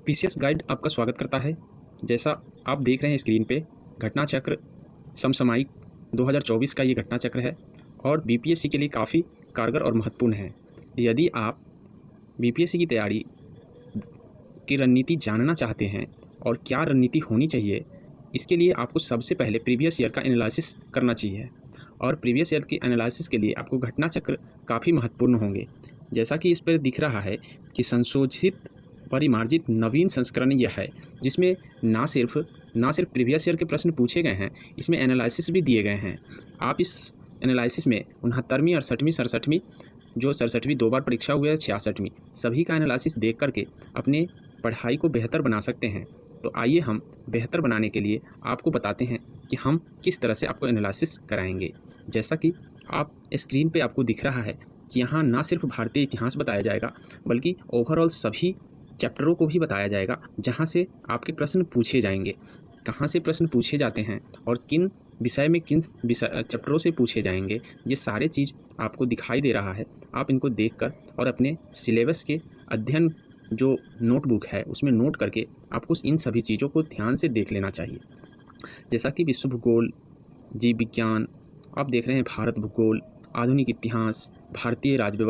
PCS guide आपका स्वागत करता है। जैसा आप देख रहे हैं स्क्रीन पे, घटना चक्र समसामयिक 2024 का ये घटना चक्र है और बीपीएससी के लिए काफ़ी कारगर और महत्वपूर्ण है। यदि आप बीपीएससी की तैयारी की रणनीति जानना चाहते हैं और क्या रणनीति होनी चाहिए, इसके लिए आपको सबसे पहले प्रीवियस ईयर का एनालिसिस करना चाहिए और प्रीवियस ईयर के एनालिसिस के लिए आपको घटना चक्र काफ़ी महत्वपूर्ण होंगे। जैसा कि इस पर दिख रहा है कि संशोधित परिमार्जित नवीन संस्करण यह है, जिसमें ना सिर्फ प्रीवियस ईयर के प्रश्न पूछे गए हैं, इसमें एनालिसिस भी दिए गए हैं। आप इस एनालिसिस में 69वीं 68वीं 67वीं जो 67वीं 2 बार परीक्षा हुई है, 66वीं सभी का एनालिसिस देख करके अपने पढ़ाई को बेहतर बना सकते हैं। तो आइए हम बेहतर बनाने के लिए आपको बताते हैं कि हम किस तरह से आपको एनालिसिस कराएंगे। जैसा कि आप स्क्रीन पे आपको दिख रहा है कि यहाँ ना सिर्फ भारतीय इतिहास बताया जाएगा, बल्कि ओवरऑल सभी चैप्टरों को भी बताया जाएगा, जहाँ से आपके प्रश्न पूछे जाएंगे, कहाँ से प्रश्न पूछे जाते हैं और किन विषय में किन चैप्टरों से पूछे जाएंगे। ये सारे चीज़ आपको दिखाई दे रहा है। आप इनको देखकर और अपने सिलेबस के अध्ययन जो नोटबुक है उसमें नोट करके आपको इन सभी चीज़ों को ध्यान से देख लेना चाहिए। जैसा कि विश्व भूगोल, जीव विज्ञान, आप देख रहे हैं भारत भूगोल, आधुनिक इतिहास, भारतीय राज्य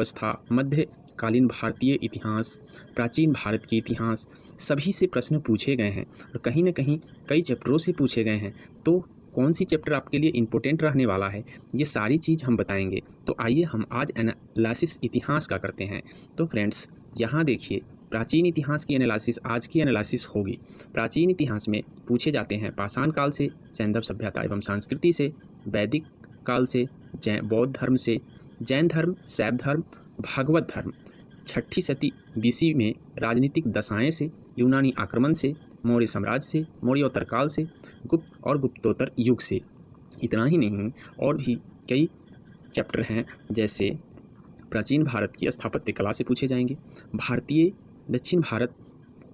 मध्यकालीन भारतीय इतिहास, प्राचीन भारत के इतिहास, सभी से प्रश्न पूछे गए हैं और कहीं ना कहीं कई चैप्टरों से पूछे गए हैं। तो कौन सी चैप्टर आपके लिए इम्पोर्टेंट रहने वाला है, ये सारी चीज़ हम बताएंगे। तो आइए हम आज एनालिसिस इतिहास का करते हैं। तो फ्रेंड्स, यहाँ देखिए, प्राचीन इतिहास की एनालिसिस आज की एनालिसिस होगी। प्राचीन इतिहास में पूछे जाते हैं पाषाण काल से, सैंधव सभ्यता एवं संस्कृति से, वैदिक काल से, बौद्ध धर्म से, जैन धर्म, शैव धर्म, भागवत धर्म, 6ठी शती बीसी में राजनीतिक दशाएं से, यूनानी आक्रमण से, मौर्य साम्राज्य से, मौर्योत्तर काल से, गुप्त और गुप्तोत्तर युग से। इतना ही नहीं, और भी कई चैप्टर हैं, जैसे प्राचीन भारत की स्थापत्य कला से पूछे जाएंगे, भारतीय दक्षिण भारत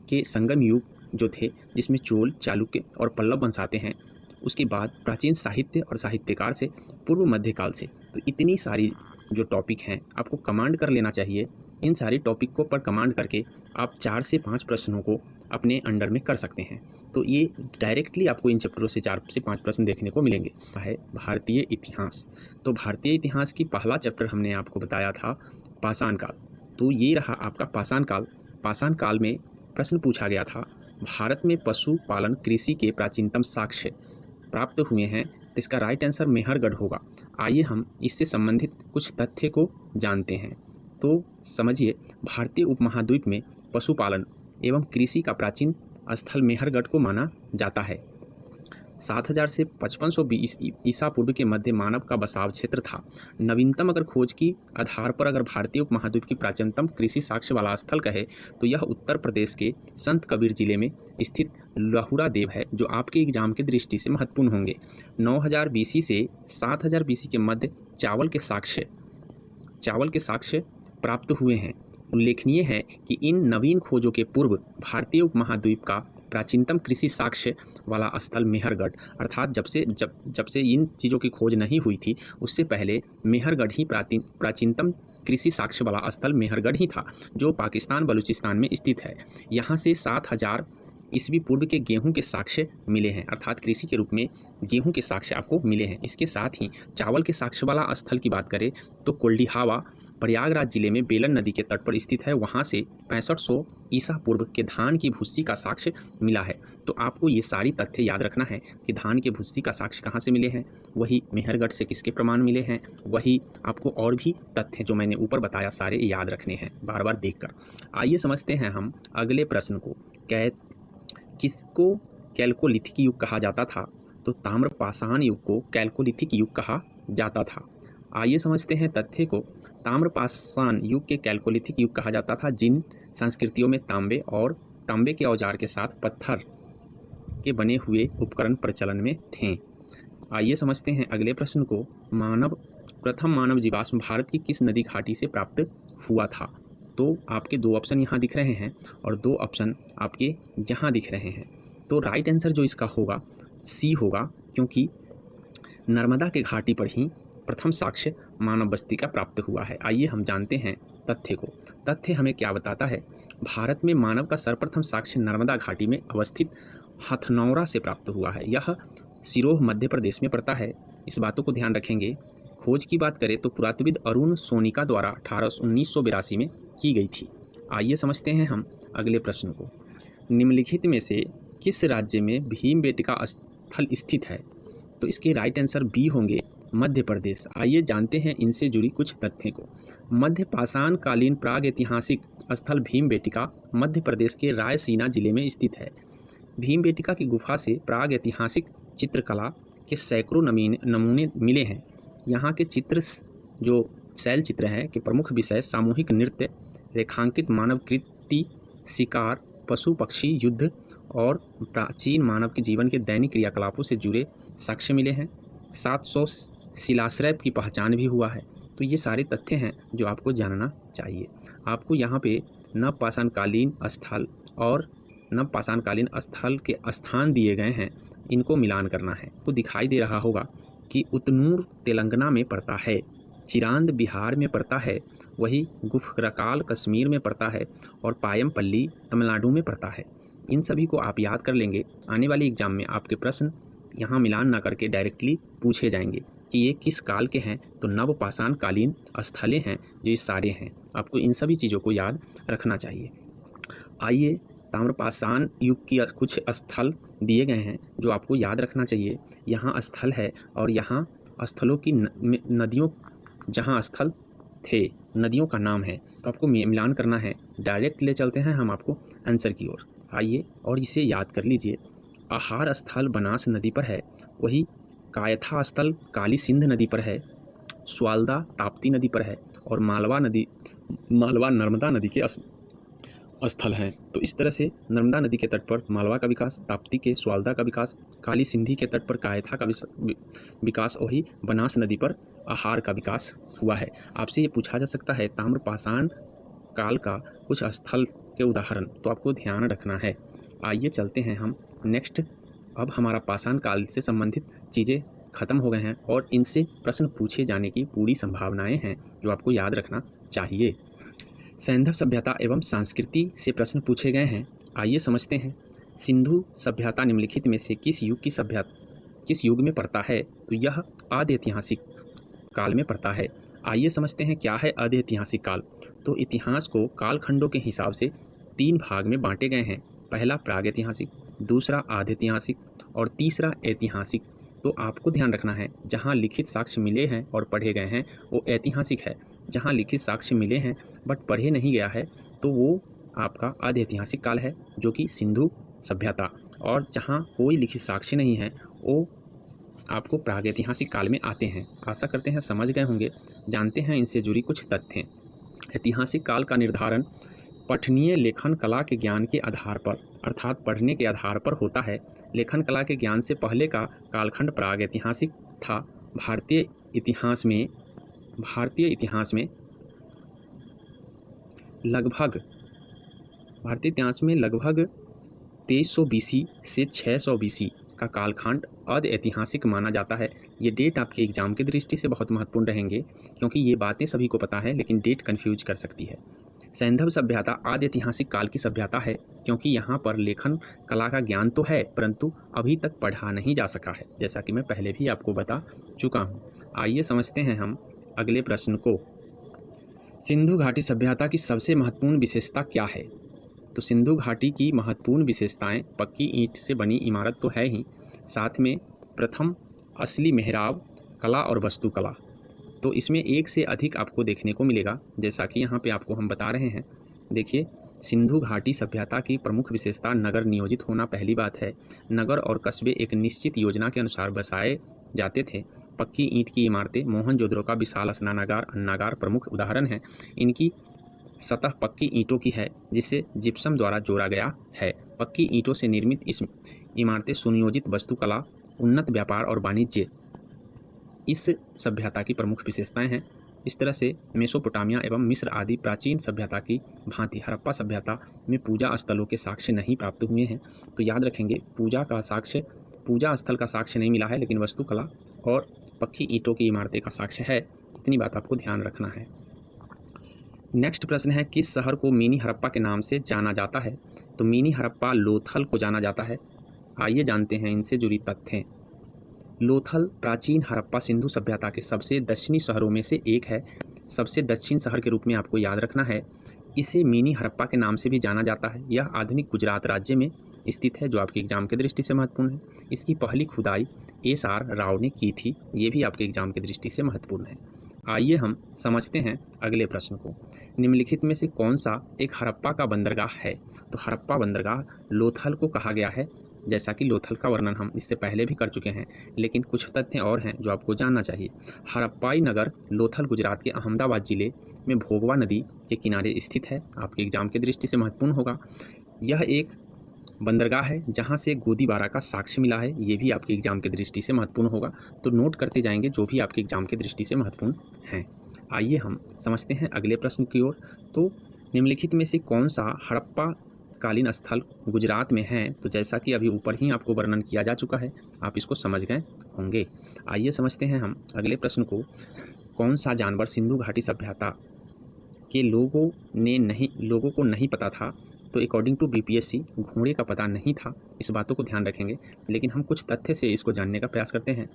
के संगम युग जो थे, जिसमें चोल, चालुक्य और पल्लव वंश आते हैं, उसके बाद प्राचीन साहित्य और साहित्यकार से, पूर्व मध्यकाल से। तो इतनी सारी जो टॉपिक हैं आपको कमांड कर लेना चाहिए। इन सारी टॉपिक को पर कमांड करके आप 4 से 5 प्रश्नों को अपने अंडर में कर सकते हैं। तो ये डायरेक्टली आपको इन चैप्टरों से 4 से 5 प्रश्न देखने को मिलेंगे। है भारतीय इतिहास। तो भारतीय इतिहास की पहला चैप्टर हमने आपको बताया था पाषाण काल। तो ये रहा आपका पाषाण काल। पाषाण काल में प्रश्न पूछा गया था, भारत में पशुपालन कृषि के प्राचीनतम साक्ष्य प्राप्त हुए हैं। तो इसका राइट आंसर मेहरगढ़ होगा। आइए हम इससे संबंधित कुछ तथ्य को जानते हैं। तो समझिए, भारतीय उपमहाद्वीप में पशुपालन एवं कृषि का प्राचीन स्थल मेहरगढ़ को माना जाता है। 7000 से 5520 ईसा पूर्व के मध्य मानव का बसाव क्षेत्र था। नवीनतम अगर खोज की आधार पर अगर भारतीय उपमहाद्वीप की प्राचीनतम कृषि साक्ष्य वाला स्थल कहे तो यह उत्तर प्रदेश के संत कबीर जिले में स्थित लहुरा देव है, जो आपके एग्जाम की दृष्टि से महत्वपूर्ण होंगे। 9000 बीसी से 7000 बीसी के मध्य चावल के साक्ष्य प्राप्त हुए हैं। उल्लेखनीय है कि इन नवीन खोजों के पूर्व भारतीय उपमहाद्वीप का प्राचीनतम कृषि साक्ष्य वाला स्थल मेहरगढ़, अर्थात जब से इन चीज़ों की खोज नहीं हुई थी, उससे पहले मेहरगढ़ ही प्राचीनतम कृषि साक्ष्य वाला स्थल मेहरगढ़ ही था, जो पाकिस्तान बलूचिस्तान में स्थित है। यहाँ से 7000 ईस्वी पूर्व के गेहूं के साक्ष्य मिले हैं, अर्थात कृषि के रूप में गेहूं के साक्ष्य आपको मिले हैं। इसके साथ ही चावल के साक्ष्य वाला स्थल की बात करें तो कोल्डिहावा प्रयागराज जिले में बेलन नदी के तट पर स्थित है। वहाँ से 6500 ईसा पूर्व के धान की भूसी का साक्ष्य मिला है। तो आपको ये सारी तथ्य याद रखना है कि धान के भूसी का साक्ष्य कहाँ से मिले हैं, वही मेहरगढ़ से किसके प्रमाण मिले हैं, वही आपको और भी तथ्य जो मैंने ऊपर बताया सारे याद रखने हैं बार बार देखकर। आइए समझते हैं हम अगले प्रश्न को। किसको कैल्कोलिथिक युग कहा जाता था? तो ताम्रपाषाण युग को कैल्कोलिथिक युग कहा जाता था। आइए समझते हैं तथ्य को। ताम्रपाषाण युग के कैल्कोलिथिक युग कहा जाता था जिन संस्कृतियों में तांबे के औजार के साथ पत्थर के बने हुए उपकरण प्रचलन में थे। आइए समझते हैं अगले प्रश्न को। प्रथम मानव जीवाश्म भारत की किस नदी घाटी से प्राप्त हुआ था? तो आपके 2 ऑप्शन यहाँ दिख रहे हैं और 2 ऑप्शन आपके यहाँ दिख रहे हैं। तो राइट आंसर जो इसका होगा सी होगा, क्योंकि नर्मदा के घाटी पर ही प्रथम साक्ष्य मानव बस्ती का प्राप्त हुआ है। आइए हम जानते हैं तथ्य को। तथ्य हमें क्या बताता है भारत में मानव का सर्वप्रथम साक्ष्य नर्मदा घाटी में अवस्थित हथनौरा से प्राप्त हुआ है। यह सिरोह मध्य प्रदेश में पड़ता है। इस बातों को ध्यान रखेंगे। खोज की बात करें तो पुरातत्वविद अरुण सोनिका द्वारा 1982 में की गई थी। आइए समझते हैं हम अगले प्रश्न को। निम्नलिखित में से किस राज्य में भीमबेटका स्थल स्थित है? तो इसके राइट आंसर बी होंगे मध्य प्रदेश। आइए जानते हैं इनसे जुड़ी कुछ तथ्यों को। मध्य पाषाण कालीन प्राग ऐतिहासिक स्थल भीमबेटका मध्य प्रदेश के रायसीना जिले में स्थित है। भीमबेटका की गुफा से प्राग ऐतिहासिक चित्रकला के सैकड़ों नमूने मिले हैं। यहाँ के चित्र जो शैल चित्र हैं कि प्रमुख विषय सामूहिक नृत्य, रेखांकित मानव कृति, शिकार, पशु पक्षी, युद्ध और प्राचीन मानव के जीवन के दैनिक क्रियाकलापों से जुड़े साक्ष्य मिले हैं। 700 शिलाश्रय की पहचान भी हुआ है। तो ये सारे तथ्य हैं जो आपको जानना चाहिए। आपको यहाँ पे नवपाषाणकालीन स्थल और नवपाषाणकालीन स्थल के स्थान दिए गए हैं, इनको मिलान करना है। तो दिखाई दे रहा होगा कि उतनूर तेलंगाना में पड़ता है, चिरांद बिहार में पड़ता है, वही गुफरकाल कश्मीर में पड़ता है और पायमपल्ली तमिलनाडु में पड़ता है। इन सभी को आप याद कर लेंगे। आने वाले एग्जाम में आपके प्रश्न यहाँ मिलान ना करके डायरेक्टली पूछे जाएंगे कि ये किस काल के हैं। तो नवपाषाणकालीन स्थलें हैं जो ये सारे हैं। आपको इन सभी चीज़ों को याद रखना चाहिए। आइए ताम्रपाषाण युग की कुछ स्थल दिए गए हैं जो आपको याद रखना चाहिए। यहाँ स्थल है और यहाँ स्थलों की नदियों, जहाँ स्थल थे नदियों का नाम है। तो आपको मिलान करना है। डायरेक्ट ले चलते हैं हम आपको आंसर की ओर। आइए और इसे याद कर लीजिए। आहार स्थल बनास नदी पर है, वही कायथा स्थल काली सिंध नदी पर है, स्वाल्दा ताप्ती नदी पर है और मालवा नर्मदा नदी के स्थल हैं। तो इस तरह से नर्मदा नदी के तट पर मालवा का विकास, ताप्ती के स्वाल्दा का विकास, काली सिंधी के तट पर कायथा का विकास, वही बनास नदी पर आहार का विकास हुआ है। आपसे ये पूछा जा सकता है ताम्रपाषाण काल का कुछ स्थल के उदाहरण, तो आपको ध्यान रखना है। आइए चलते हैं हम नेक्स्ट। अब हमारा पाषाण काल से संबंधित चीज़ें खत्म हो गए हैं और इनसे प्रश्न पूछे जाने की पूरी संभावनाएं हैं जो आपको याद रखना चाहिए। सैंधव सभ्यता एवं संस्कृति से प्रश्न पूछे गए हैं। आइए समझते हैं। सिंधु सभ्यता निम्नलिखित में से किस युग में पड़ता है? तो यह आदि ऐतिहासिक काल में पड़ता है। आइए समझते हैं क्या है आदि ऐतिहासिक काल। तो इतिहास को कालखंडों के हिसाब से 3 भाग में बांटे गए हैं। पहला प्रागैतिहासिक, दूसरा आधि ऐतिहासिक और तीसरा ऐतिहासिक। तो आपको ध्यान रखना है, जहाँ लिखित साक्ष्य मिले हैं और पढ़े गए हैं वो ऐतिहासिक है। जहाँ लिखित साक्ष्य मिले हैं बट पढ़े नहीं गया है तो वो आपका आधि ऐतिहासिक काल है, जो कि सिंधु सभ्यता। और जहाँ कोई लिखित साक्ष्य नहीं है वो आपको प्रागैतिहासिक काल में आते हैं। आशा करते हैं समझ गए होंगे। जानते हैं इनसे जुड़ी कुछ तथ्य। ऐतिहासिक काल का निर्धारण पठनीय लेखन कला के ज्ञान के आधार पर, अर्थात पढ़ने के आधार पर होता है। लेखन कला के ज्ञान से पहले का कालखंड प्रागैतिहासिक था। भारतीय इतिहास में लगभग 2300 BC से 600 BC का कालखंड आदि ऐतिहासिक माना जाता है। ये डेट आपके एग्जाम की दृष्टि से बहुत महत्वपूर्ण रहेंगे, क्योंकि ये बातें सभी को पता है लेकिन डेट कन्फ्यूज कर सकती है। सैंधव सभ्यता आदि ऐतिहासिक काल की सभ्यता है, क्योंकि यहाँ पर लेखन कला का ज्ञान तो है परंतु अभी तक पढ़ा नहीं जा सका है, जैसा कि मैं पहले भी आपको बता चुका हूँ। आइए समझते हैं हम अगले प्रश्न को। सिंधु घाटी सभ्यता की सबसे महत्वपूर्ण विशेषता क्या है? तो सिंधु घाटी की महत्वपूर्ण विशेषताएं पक्की ईंट से बनी इमारत तो है ही, साथ में प्रथम असली मेहराब कला और वास्तुकला। तो इसमें एक से अधिक आपको देखने को मिलेगा, जैसा कि यहाँ पे आपको हम बता रहे हैं। देखिए, सिंधु घाटी सभ्यता की प्रमुख विशेषता नगर नियोजित होना पहली बात है। नगर और कस्बे एक निश्चित योजना के अनुसार बसाए जाते थे। पक्की ईंट की इमारतें, मोहनजोदड़ो का विशाल स्नानागार, अन्नागार प्रमुख उदाहरण हैं। इनकी सतह पक्की ईंटों की है जिसे जिप्सम द्वारा जोड़ा गया है। पक्की ईंटों से निर्मित इस इमारतें सुनियोजित वास्तुकला, उन्नत व्यापार और वाणिज्य इस सभ्यता की प्रमुख विशेषताएं हैं। इस तरह से मेसोपोटामिया एवं मिस्र आदि प्राचीन सभ्यता की भांति हड़प्पा सभ्यता में पूजा स्थलों के साक्ष्य नहीं प्राप्त हुए हैं। तो याद रखेंगे, पूजा स्थल का साक्ष्य नहीं मिला है, लेकिन वास्तुकला और पक्की ईंटों की इमारतें का साक्ष्य है। इतनी बात आपको ध्यान रखना है। नेक्स्ट प्रश्न है, किस शहर को मिनी हड़प्पा के नाम से जाना जाता है? तो मिनी हड़प्पा लोथल को जाना जाता है। आइए जानते हैं इनसे जुड़ी तथ्य। लोथल प्राचीन हड़प्पा सिंधु सभ्यता के सबसे दक्षिणी शहरों में से एक है। सबसे दक्षिण शहर के रूप में आपको याद रखना है। इसे मिनी हड़प्पा के नाम से भी जाना जाता है। यह आधुनिक गुजरात राज्य में स्थित है, जो आपके एग्जाम की दृष्टि से महत्वपूर्ण है। इसकी पहली खुदाई एस.आर. राव ने की थी, ये भी आपके एग्जाम की दृष्टि से महत्वपूर्ण है। आइए हम समझते हैं अगले प्रश्न को। निम्नलिखित में से कौन सा एक हड़प्पा का बंदरगाह है? तो हड़प्पा बंदरगाह लोथल को कहा गया है। जैसा कि लोथल का वर्णन हम इससे पहले भी कर चुके हैं, लेकिन कुछ तथ्य और हैं जो आपको जानना चाहिए। हड़प्पाई नगर लोथल गुजरात के अहमदाबाद जिले में भोगवा नदी के किनारे स्थित है। आपके एग्जाम की दृष्टि से महत्वपूर्ण होगा। यह एक बंदरगाह है जहां से गोदीबारा का साक्ष्य मिला है। ये भी आपके एग्जाम की दृष्टि से महत्वपूर्ण होगा, तो नोट करते जाएंगे जो भी आपके एग्जाम की दृष्टि से महत्वपूर्ण हैं। आइए हम समझते हैं अगले प्रश्न की ओर। तो निम्नलिखित में से कौन सा हड़प्पा कालीन स्थल गुजरात में है? तो जैसा कि अभी ऊपर ही आपको वर्णन किया जा चुका है, आप इसको समझ गए होंगे। आइए समझते हैं हम अगले प्रश्न को। कौन सा जानवर सिंधु घाटी सभ्यता के लोगों को नहीं पता था? तो अकॉर्डिंग टू बीपीएससी घोड़े का पता नहीं था। इस बातों को ध्यान रखेंगे, लेकिन हम कुछ तथ्य से इसको जानने का प्रयास करते हैं।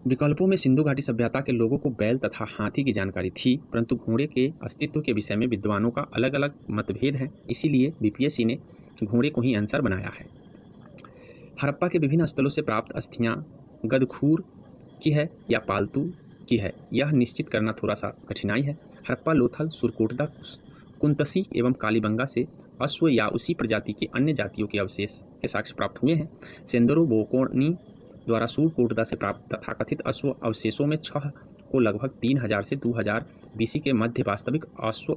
विकल्पों में सिंधु घाटी सभ्यता के लोगों को बैल तथा हाथी की जानकारी थी, परंतु घोड़े के अस्तित्व के विषय में विद्वानों का अलग अलग मतभेद है। इसीलिए बीपीएससी ने घोड़े को ही आंसर बनाया है। हड़प्पा के विभिन्न स्थलों से प्राप्त अस्थियां गदखूर की है या पालतू की है, यह निश्चित करना थोड़ा सा कठिनाई है। हड़प्पा लोथल सुरकोटदा कुंतसी एवं कालीबंगा से अश्व या उसी प्रजाति की अन्य जातियों के अवशेष के साक्ष्य प्राप्त हुए हैं। सेंदरो बोकोनी द्वारा सूरकोटदा से प्राप्त तथाकथित अश्व अवशेषों में 6 को लगभग 3000 से 2000 बीसी के मध्य वास्तविक अश्व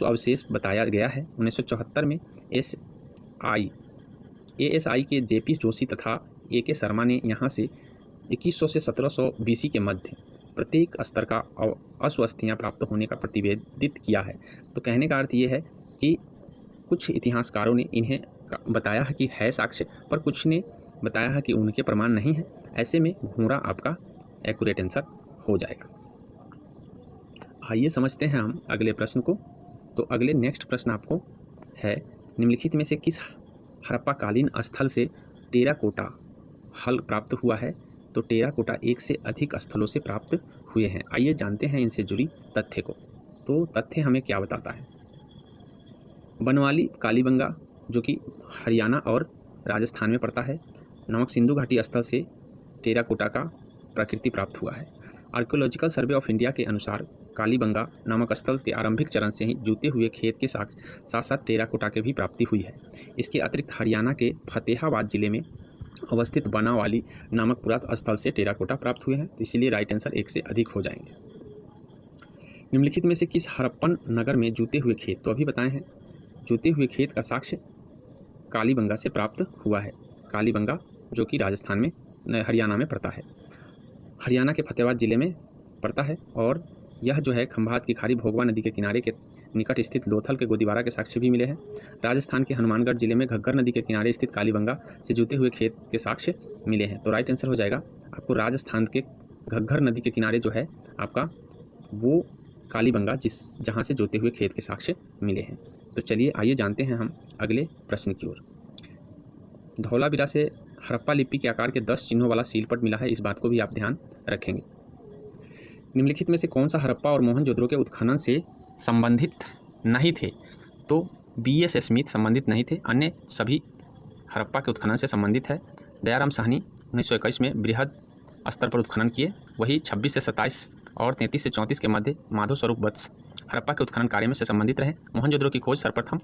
अवशेष बताया गया है। 1974 में एएसआई के जेपी जोशी तथा ए.के. शर्मा ने यहाँ से 2100 से 1700 बीसी के मध्य प्रत्येक स्तर का अश्व अस्थियाँ प्राप्त होने का प्रतिवेदित किया है। तो कहने का अर्थ ये है कि कुछ इतिहासकारों ने इन्हें बताया है कि है साक्ष्य, पर कुछ ने बताया है कि उनके प्रमाण नहीं है। ऐसे में घोड़ा आपका एक्यूरेट आंसर हो जाएगा। आइए समझते हैं हम अगले प्रश्न को। तो अगले नेक्स्ट प्रश्न आपको है, निम्नलिखित में से किस हड़प्पा कालीन स्थल से टेराकोटा हल प्राप्त हुआ है? तो टेराकोटा एक से अधिक स्थलों से प्राप्त हुए हैं। आइए जानते हैं इनसे जुड़ी तथ्य को। तो तथ्य हमें क्या बताता है? बनवाली कालीबंगा, जो कि हरियाणा और राजस्थान में पड़ता है, नामक सिंधु घाटी स्थल से टेराकोटा का प्रकृति प्राप्त हुआ है। आर्कियोलॉजिकल सर्वे ऑफ इंडिया के अनुसार कालीबंगा नामक स्थल के आरंभिक चरण से ही जूते हुए खेत के साथ साथ टेराकोटा की भी प्राप्ति हुई है। इसके अतिरिक्त हरियाणा के फतेहाबाद जिले में अवस्थित बनावाली नामक पुरातन स्थल से टेराकोटा प्राप्त हुए हैं। तो इसीलिए राइट आंसर एक से अधिक हो जाएंगे। निम्नलिखित में से किस हड़प्पन नगर में जूते हुए खेत? तो अभी बताए हैं, जूते हुए खेत का साक्ष्य कालीबंगा से प्राप्त हुआ है। कालीबंगा जो कि राजस्थान में हरियाणा में पड़ता है, हरियाणा के फतेहाबाद जिले में पड़ता है। और यह जो है खंभात की खाड़ी भोगवा नदी के किनारे के निकट स्थित लोथल के गोदीबारा के साक्ष्य भी मिले हैं। राजस्थान के हनुमानगढ़ जिले में घग्गर नदी के किनारे स्थित कालीबंगा से जूते हुए खेत के साक्ष्य मिले हैं। तो राइट आंसर हो जाएगा आपको राजस्थान के घग्गर नदी के किनारे जो है आपका वो कालीबंगा जहाँ से जूते हुए खेत के साक्ष्य मिले हैं। तो चलिए आइए जानते हैं हम अगले प्रश्न की ओर। धौलावीरा से हड़प्पा लिपि के आकार के 10 चिन्हों वाला सीलपट मिला है, इस बात को भी आप ध्यान रखेंगे। निम्नलिखित में से कौन सा हड़प्पा और मोहनजोदड़ो के उत्खनन से संबंधित नहीं थे? तो B.S. स्मिथ संबंधित नहीं थे, अन्य सभी हड़प्पा के उत्खनन से संबंधित है। दयाराम साहनी 1921 में बृहद स्तर पर उत्खनन किए। वही 26 से 27 और 33 से 34 के मध्य माधव स्वरूप वत्स हड़प्पा के उत्खनन कार्य में से संबंधित रहे। मोहनजोदड़ो की खोज सर्वप्रथम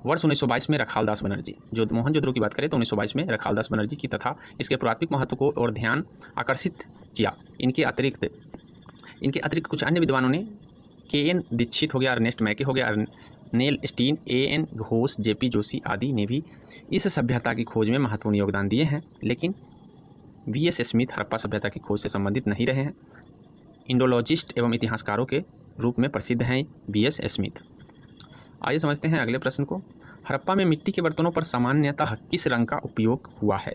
वर्ष 1922 में रखालदास बनर्जी, जो मोहनजोदड़ो की बात करें तो 1922 में रखालदास बनर्जी की तथा इसके पुरातात्विक महत्व को और ध्यान आकर्षित किया। इनके अतिरिक्त कुछ अन्य विद्वानों ने K.N. दीक्षित हो गया, अर्नेस्ट मैके हो गया, अर्नेल Stein, A.N. Ghosh, J.P. Joshi आदि ने भी इस सभ्यता की खोज में महत्वपूर्ण योगदान दिए हैं, लेकिन V.S. स्मिथ हड़प्पा सभ्यता की खोज से संबंधित नहीं रहे हैं। इंडोलॉजिस्ट एवं इतिहासकारों के रूप में प्रसिद्ध हैं B.S. स्मिथ। आइए समझते हैं अगले प्रश्न को। हड़प्पा में मिट्टी के बर्तनों पर सामान्यतः किस रंग का उपयोग हुआ है?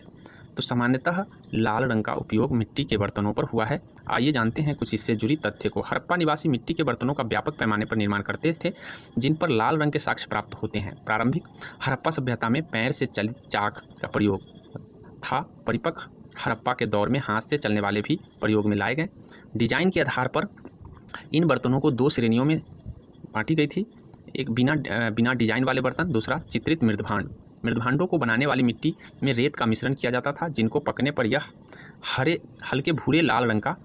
तो सामान्यतः लाल रंग का उपयोग मिट्टी के बर्तनों पर हुआ है। आइए जानते हैं कुछ इससे जुड़ी तथ्य को। हड़प्पा निवासी मिट्टी के बर्तनों का व्यापक पैमाने पर निर्माण करते थे, जिन पर लाल रंग के साक्ष्य प्राप्त होते हैं। प्रारंभिक हड़प्पा सभ्यता में पैर से चलित चाक का प्रयोग था। परिपक्व हड़प्पा के दौर में हाथ से चलने वाले भी प्रयोग में लाए गए। डिजाइन के आधार पर इन बर्तनों को 2 श्रेणियों में बांटी गई थी। एक बिना डिजाइन वाले बर्तन, दूसरा चित्रित मृदभांड। मृदभांडों को बनाने वाली मिट्टी में रेत का मिश्रण किया जाता था, जिनको पकने पर यह हल्के भूरे लाल रंग का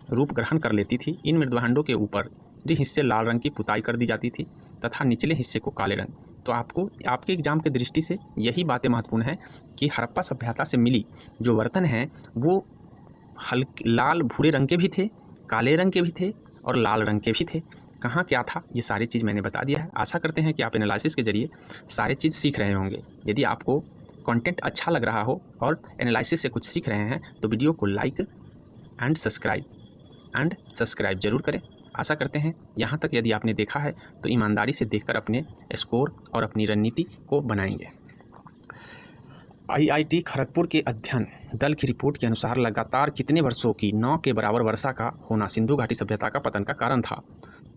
रूप ग्रहण कर लेती थी। इन मृदभांडों के ऊपरी हिस्से लाल रंग की पुताई कर दी जाती थी तथा निचले हिस्से को काले रंग। तो आपके एग्जाम की दृष्टि से यही बातें महत्वपूर्ण हैं कि हड़प्पा सभ्यता से मिली जो बर्तन हैं वो हल्के लाल भूरे रंग के भी थे, काले रंग के भी थे और लाल रंग के भी थे। कहाँ क्या था ये सारी चीज़ मैंने बता दिया है। आशा करते हैं कि आप एनालिसिस के जरिए सारी चीज़ सीख रहे होंगे। यदि आपको कंटेंट अच्छा लग रहा हो और एनालिसिस से कुछ सीख रहे हैं तो वीडियो को लाइक एंड सब्सक्राइब जरूर करें। आशा करते हैं यहाँ तक यदि आपने देखा है तो ईमानदारी से देखकर अपने स्कोर और अपनी रणनीति को बनाएंगे। IIT खड़गपुर के अध्ययन दल की रिपोर्ट के अनुसार लगातार कितने वर्षों की 9 के बराबर वर्षा का होना सिंधु घाटी सभ्यता का पतन का कारण था।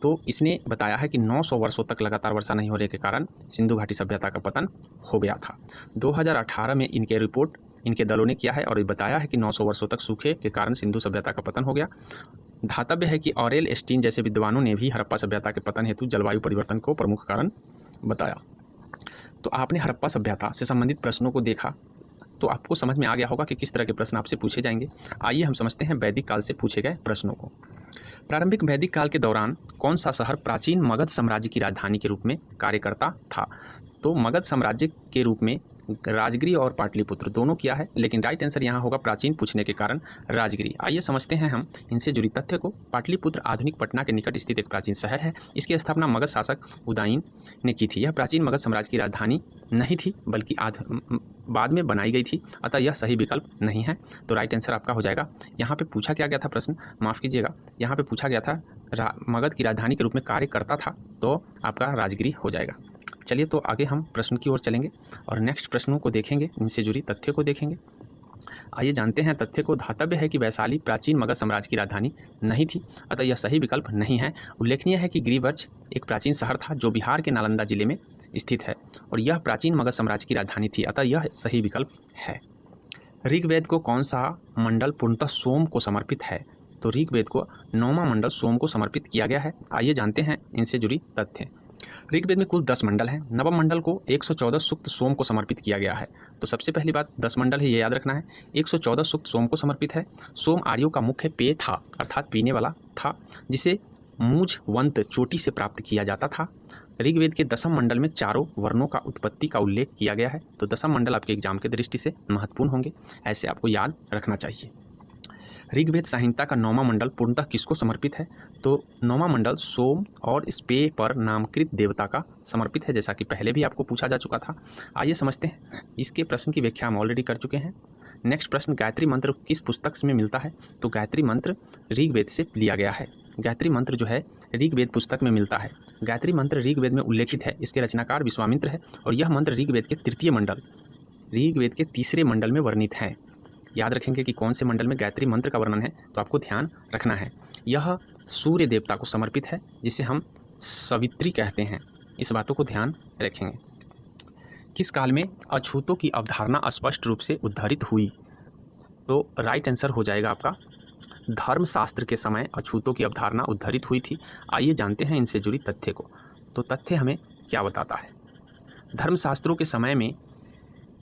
तो इसने बताया है कि 900 वर्षों तक लगातार वर्षा नहीं होने के कारण सिंधु घाटी सभ्यता का पतन हो गया था। 2018 में इनके दलों ने किया है और ये बताया है कि 900 वर्षों तक सूखे के कारण सिंधु सभ्यता का पतन हो गया। धातव्य है कि ऑरेल एस्टीन जैसे विद्वानों ने भी हड़प्पा सभ्यता के पतन हेतु जलवायु परिवर्तन को प्रमुख कारण बताया। तो आपने हड़प्पा सभ्यता से संबंधित प्रश्नों को देखा तो आपको समझ में आ गया होगा कि किस तरह के प्रश्न आपसे पूछे जाएंगे। आइए हम समझते हैं वैदिक काल से पूछे गए प्रश्नों को। प्रारंभिक वैदिक काल के दौरान कौन सा शहर प्राचीन मगध साम्राज्य की राजधानी के रूप में कार्य करता था? तो मगध साम्राज्य के रूप में राजगिरी और पाटलिपुत्र दोनों किया है, लेकिन राइट आंसर यहाँ होगा प्राचीन पूछने के कारण राजगिरी। आइए समझते हैं हम इनसे जुड़ी तथ्य को। पाटलिपुत्र आधुनिक पटना के निकट स्थित एक प्राचीन शहर है। इसकी स्थापना मगध शासक उदयन ने की थी। यह प्राचीन मगध साम्राज्य की राजधानी नहीं थी बल्कि बाद में बनाई गई थी, अतः यह सही विकल्प नहीं है। तो राइट आंसर आपका हो जाएगा। यहाँ पे पूछा क्या गया था प्रश्न, माफ़ कीजिएगा, यहाँ पे पूछा गया था मगध की राजधानी के रूप में कार्य करता था, तो आपका राजगिरी हो जाएगा। चलिए तो आगे हम प्रश्न की ओर चलेंगे और नेक्स्ट प्रश्नों को देखेंगे, इनसे जुड़ी तथ्य को देखेंगे। आइए जानते हैं तथ्य को। धातव्य है कि वैशाली प्राचीन मगध साम्राज्य की राजधानी नहीं थी, अतः यह सही विकल्प नहीं है। उल्लेखनीय है कि गिरिवर्ज एक प्राचीन शहर था जो बिहार के नालंदा जिले में स्थित है और यह प्राचीन मगध साम्राज्य की राजधानी थी, अतः यह सही विकल्प है। ऋग्वेद को कौन सा मंडल पूर्णतः सोम को समर्पित है? तो ऋग्वेद को 9वां मंडल सोम को समर्पित किया गया है। आइए जानते हैं इनसे जुड़ी तथ्य। ऋग्वेद में कुल 10 मंडल हैं। नवम मंडल को 114 सूक्त सोम को समर्पित किया गया है। तो सबसे पहली बात 10 मंडल है, ये याद रखना है। 114 सूक्त सोम को समर्पित है। सोम आर्यों का मुख्य पेय था, अर्थात पीने वाला था, जिसे मूझवंत चोटी से प्राप्त किया जाता था। ऋग्वेद के 10वें मंडल में चारों वर्णों का उत्पत्ति का उल्लेख किया गया है। तो 10वां मंडल आपके एग्जाम की दृष्टि से महत्वपूर्ण होंगे, ऐसे आपको याद रखना चाहिए। ऋग्वेद संहिता का 9वां मंडल पूर्णतः किसको समर्पित है? तो 9वां मंडल सोम और इस पेय पर नामकृत देवता का समर्पित है, जैसा कि पहले भी आपको पूछा जा चुका था। आइए समझते हैं, इसके प्रश्न की व्याख्या हम ऑलरेडी कर चुके हैं। नेक्स्ट प्रश्न, गायत्री मंत्र किस पुस्तक में मिलता है? तो गायत्री मंत्र ऋग्वेद से लिया गया है। गायत्री मंत्र जो है ऋग्वेद पुस्तक में मिलता है। गायत्री मंत्र ऋग्वेद में उल्लेखित है। इसके रचनाकार विश्वामित्र है और यह मंत्र ऋग्वेद के 3रे मंडल में वर्णित है। याद रखेंगे कि कौन से मंडल में गायत्री मंत्र का वर्णन है, तो आपको ध्यान रखना है। यह सूर्य देवता को समर्पित है, जिसे हम सवित्री कहते हैं। इस बातों को ध्यान रखेंगे। किस काल में अछूतों की अवधारणा स्पष्ट रूप से उद्धरित हुई? तो राइट आंसर हो जाएगा आपका धर्मशास्त्र के समय अछूतों की अवधारणा उद्धरित हुई थी। आइए जानते हैं इनसे जुड़ी तथ्य को। तो तथ्य हमें क्या बताता है? धर्मशास्त्रों के समय में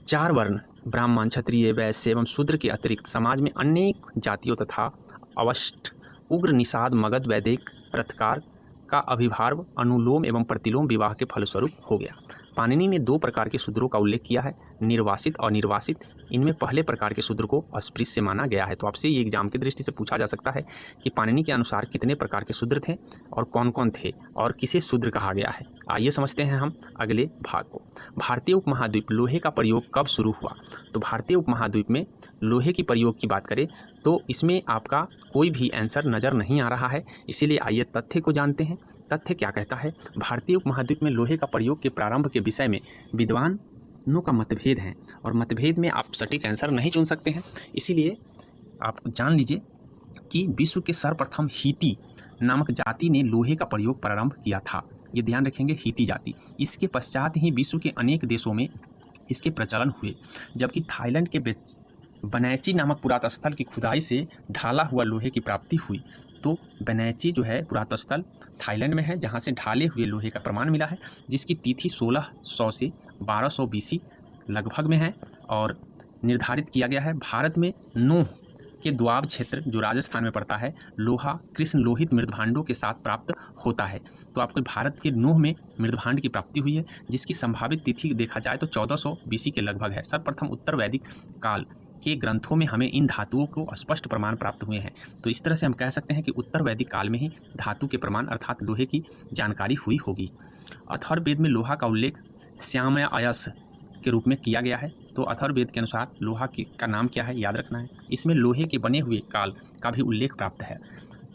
4 वर्ण ब्राह्मण, क्षत्रिय, वैश्य एवं शूद्र के अतिरिक्त समाज में अनेक जातियों तथा अवष्ट, उग्र, निषाद, मगध, वैदिक, रथकार का अभिभाव अनुलोम एवं प्रतिलोम विवाह के फलस्वरूप हो गया। पाणिनि ने 2 प्रकार के शूद्रों का उल्लेख किया है, निर्वासित और निर्वासित। इनमें पहले प्रकार के शूद्र को अस्पृश्य माना गया है। तो आपसे ये एग्जाम की दृष्टि से पूछा जा सकता है कि पाणिनि के अनुसार कितने प्रकार के शूद्र थे और कौन कौन थे और किसे शूद्र कहा गया है। आइए समझते हैं हम अगले भाग को। भारतीय उपमहाद्वीप लोहे का प्रयोग कब शुरू हुआ? तो भारतीय उपमहाद्वीप में लोहे की प्रयोग की बात करें तो इसमें आपका कोई भी आंसर नज़र नहीं आ रहा है, इसीलिए आइए तथ्य को जानते हैं। तथ्य क्या कहता है? भारतीय उपमहाद्वीप में लोहे का प्रयोग के प्रारंभ के विषय में विद्वान प्रश्नों का मतभेद है और मतभेद में आप सटीक आंसर नहीं चुन सकते हैं। इसीलिए आप जान लीजिए कि विश्व के सर्वप्रथम हीती नामक जाति ने लोहे का प्रयोग प्रारंभ किया था। ये ध्यान रखेंगे, हीती जाति। इसके पश्चात ही विश्व के अनेक देशों में इसके प्रचलन हुए, जबकि थाईलैंड के बनैची नामक पुरातस्थल की खुदाई से ढाला हुआ लोहे की प्राप्ति हुई। तो बनैची जो है पुरातस्थल थाईलैंड में है, जहाँ से ढाले हुए लोहे का प्रमाण मिला है, जिसकी तिथि 1600 से 1200 BC लगभग में है और निर्धारित किया गया है। भारत में नूह के द्वाब क्षेत्र जो राजस्थान में पड़ता है, लोहा कृष्ण लोहित मृदभांडों के साथ प्राप्त होता है। तो आपको भारत के नूह में मृदभांड की प्राप्ति हुई है, जिसकी संभावित तिथि देखा जाए तो 1400 BC के लगभग है। सर्वप्रथम उत्तर वैदिक काल के ग्रंथों में हमें इन धातुओं को स्पष्ट प्रमाण प्राप्त हुए हैं। तो इस तरह से हम कह सकते हैं कि उत्तर वैदिक काल में ही धातु के प्रमाण अर्थात लोहे की जानकारी हुई होगी। अथर्ववेद में लोहा का उल्लेख श्यामयायस के रूप में किया गया है। तो अथर्ववेद के अनुसार लोहा का नाम क्या है, याद रखना है। इसमें लोहे के बने हुए काल का भी उल्लेख प्राप्त है।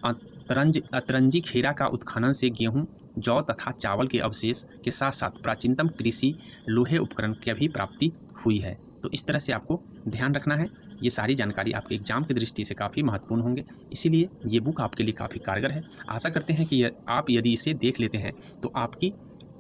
अतरंजी खेरा का उत्खनन से गेहूं, जौ तथा चावल के अवशेष के साथ साथ प्राचीनतम कृषि लोहे उपकरण की भी प्राप्ति हुई है। तो इस तरह से आपको ध्यान रखना है। ये सारी जानकारी आपके एग्जाम की दृष्टि से काफ़ी महत्वपूर्ण होंगे, इसीलिए ये बुक आपके लिए काफ़ी कारगर है। आशा करते हैं कि आप यदि इसे देख लेते हैं तो आपकी